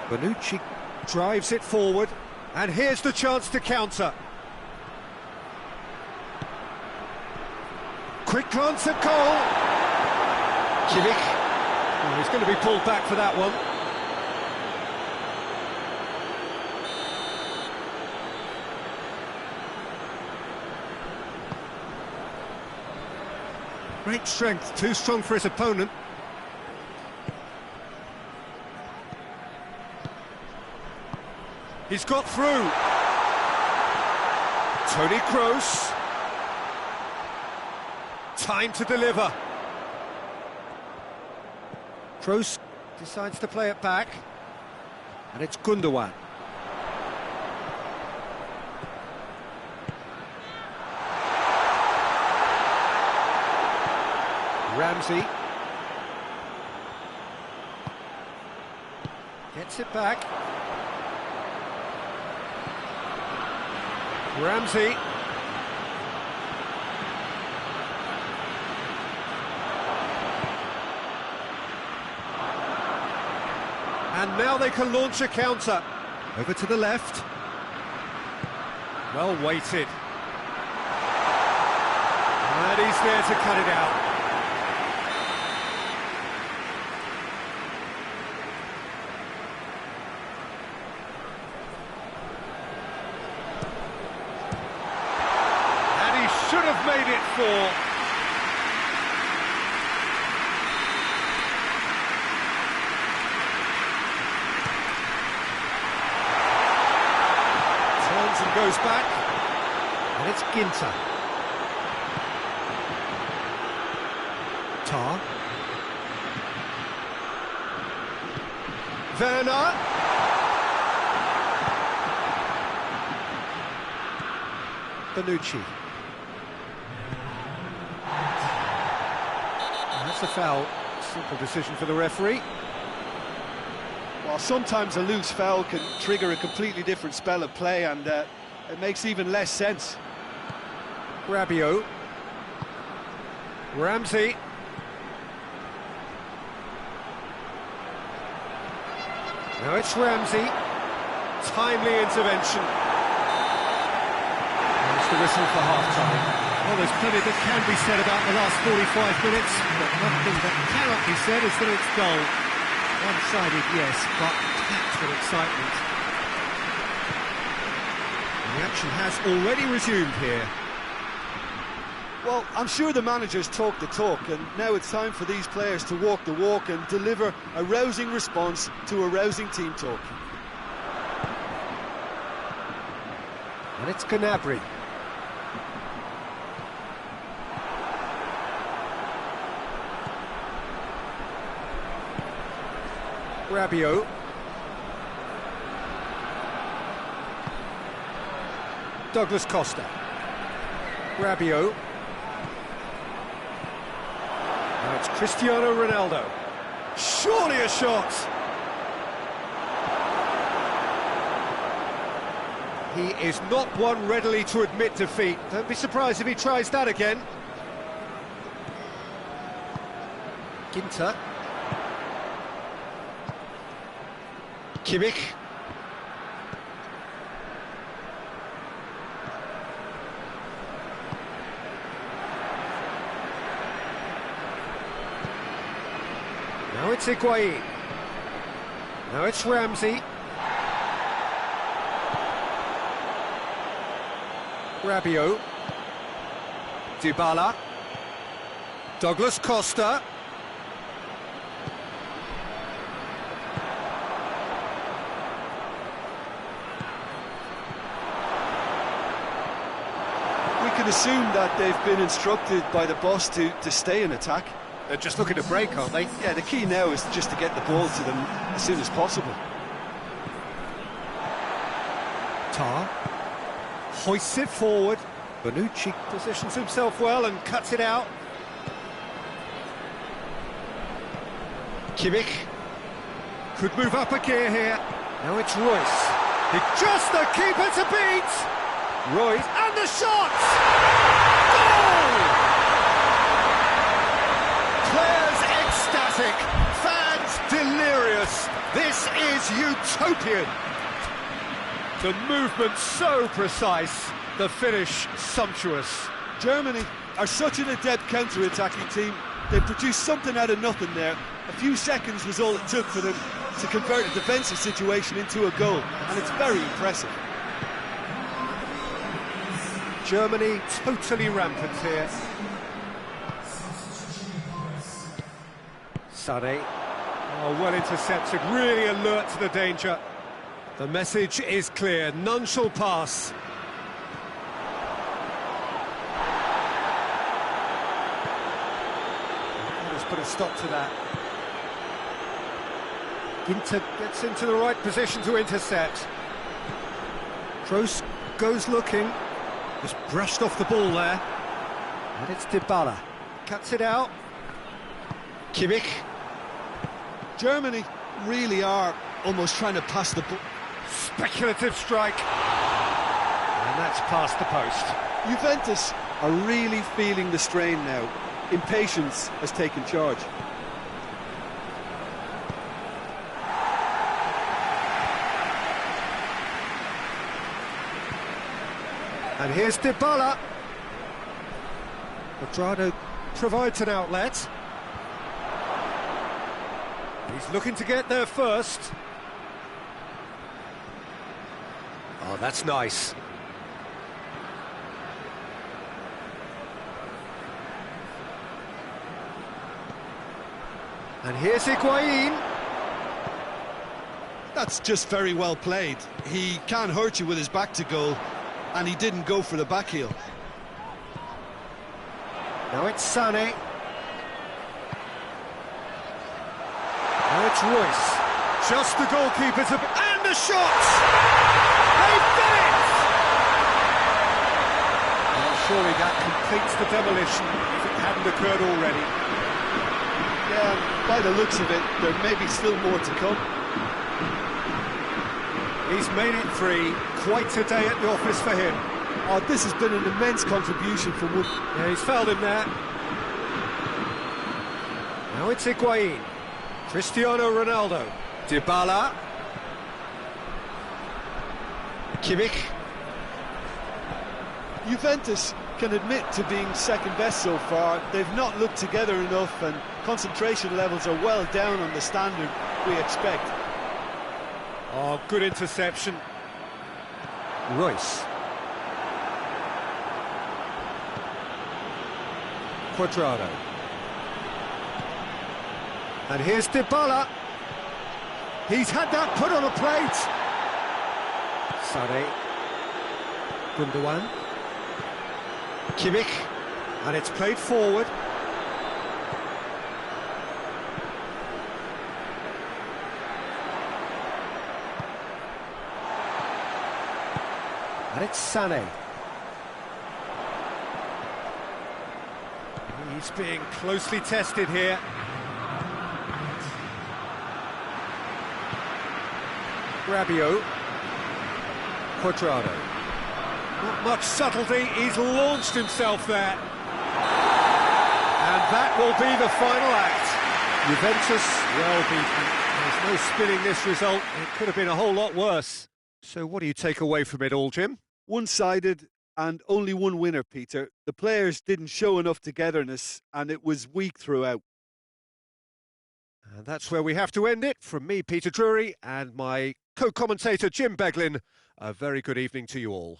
Bonucci drives it forward, and here's the chance to counter. Quick glance at goal. Kimmich. Oh, he's going to be pulled back for that one. Great strength, too strong for his opponent. He's got through. Toni Kroos. Time to deliver. Kroos decides to play it back. And it's Gundogan. Ramsey gets it back. Ramsey. And now they can launch a counter. Over to the left. Well weighted. And he's there to cut it out. Should have made it 4. Turns and goes back, and it's Ginter. Tar. Werner. Bonucci. That's a foul. Simple decision for the referee. Well, sometimes a loose foul can trigger a completely different spell of play, and it makes even less sense. Rabiot. Ramsey. Now it's Ramsey. Timely intervention. There's the whistle for half-time. Well, there's plenty that can be said about the last 45 minutes, but one thing that cannot be said is that it's dull. One-sided, yes, but packed with excitement. The action has already resumed here. Well, I'm sure the managers talk the talk, and now it's time for these players to walk the walk and deliver a rousing response to a rousing team talk. And it's Gnabry. Rabiot. Douglas Costa. Rabiot. Now it's Cristiano Ronaldo. Surely a shot! He is not one readily to admit defeat. Don't be surprised if he tries that again. Ginter. Kimmich. Now it's Higuain. Now it's Ramsey. Rabiot. Dybala. Douglas Costa. We can assume that they've been instructed by the boss to stay in attack. They're just looking to break, aren't they? Yeah, the key now is just to get the ball to them as soon as possible. Tar hoists it forward. Bonucci positions himself well and cuts it out. Kimmich could move up a gear here. Now it's Royce. It's just the keeper to beat. Royce and the shot! Goal! Players ecstatic, fans delirious. This is utopian. The movement so precise, the finish sumptuous. Germany are such an adept counter-attacking team. They produced something out of nothing there. A few seconds was all it took for them to convert a defensive situation into a goal, and it's very impressive. Germany totally rampant here. Sané. Oh, well intercepted, really alert to the danger. The message is clear, none shall pass. Let's put a stop to that. Ginter gets into the right position to intercept. Kroos goes looking. Just brushed off the ball there. And it's Dybala. Cuts it out. Kimmich. Germany really are almost trying to pass the ball. Speculative strike. And that's past the post. Juventus are really feeling the strain now. Impatience has taken charge. And here's Dybala. Quadrado provides an outlet. He's looking to get there first. Oh, that's nice. And here's Higuain. That's just very well played. He can't hurt you with his back to goal, and he didn't go for the back heel. Now it's Sané. Now it's Royce. Just the goalkeeper's and the shot! They've done it! Well, surely that completes the demolition if it hadn't occurred already. Yeah, by the looks of it, there may be still more to come. He's made it 3. Quite a day at the office for him. Oh, this has been an immense contribution from Wood. Yeah, he's fouled him there. Now it's Higuain. Cristiano Ronaldo. Dybala. Kimmich. Juventus can admit to being second best so far. They've not looked together enough, and concentration levels are well down on the standard we expect. Oh, good interception. Royce. Cuadrado. And here's Dybala. He's had that put on a plate. Sane. Gundogan. Kimmich. And it's played forward. And it's Sane. He's being closely tested here. Rabiot. Cuadrado. Not much subtlety, he's launched himself there. And that will be the final act. Juventus, well beaten. There's no spinning this result. It could have been a whole lot worse. So what do you take away from it all, Jim? One-sided and only one winner, Peter. The players didn't show enough togetherness, and it was weak throughout. And that's where we have to end it. From me, Peter Drury, and my co-commentator, Jim Beglin, a very good evening to you all.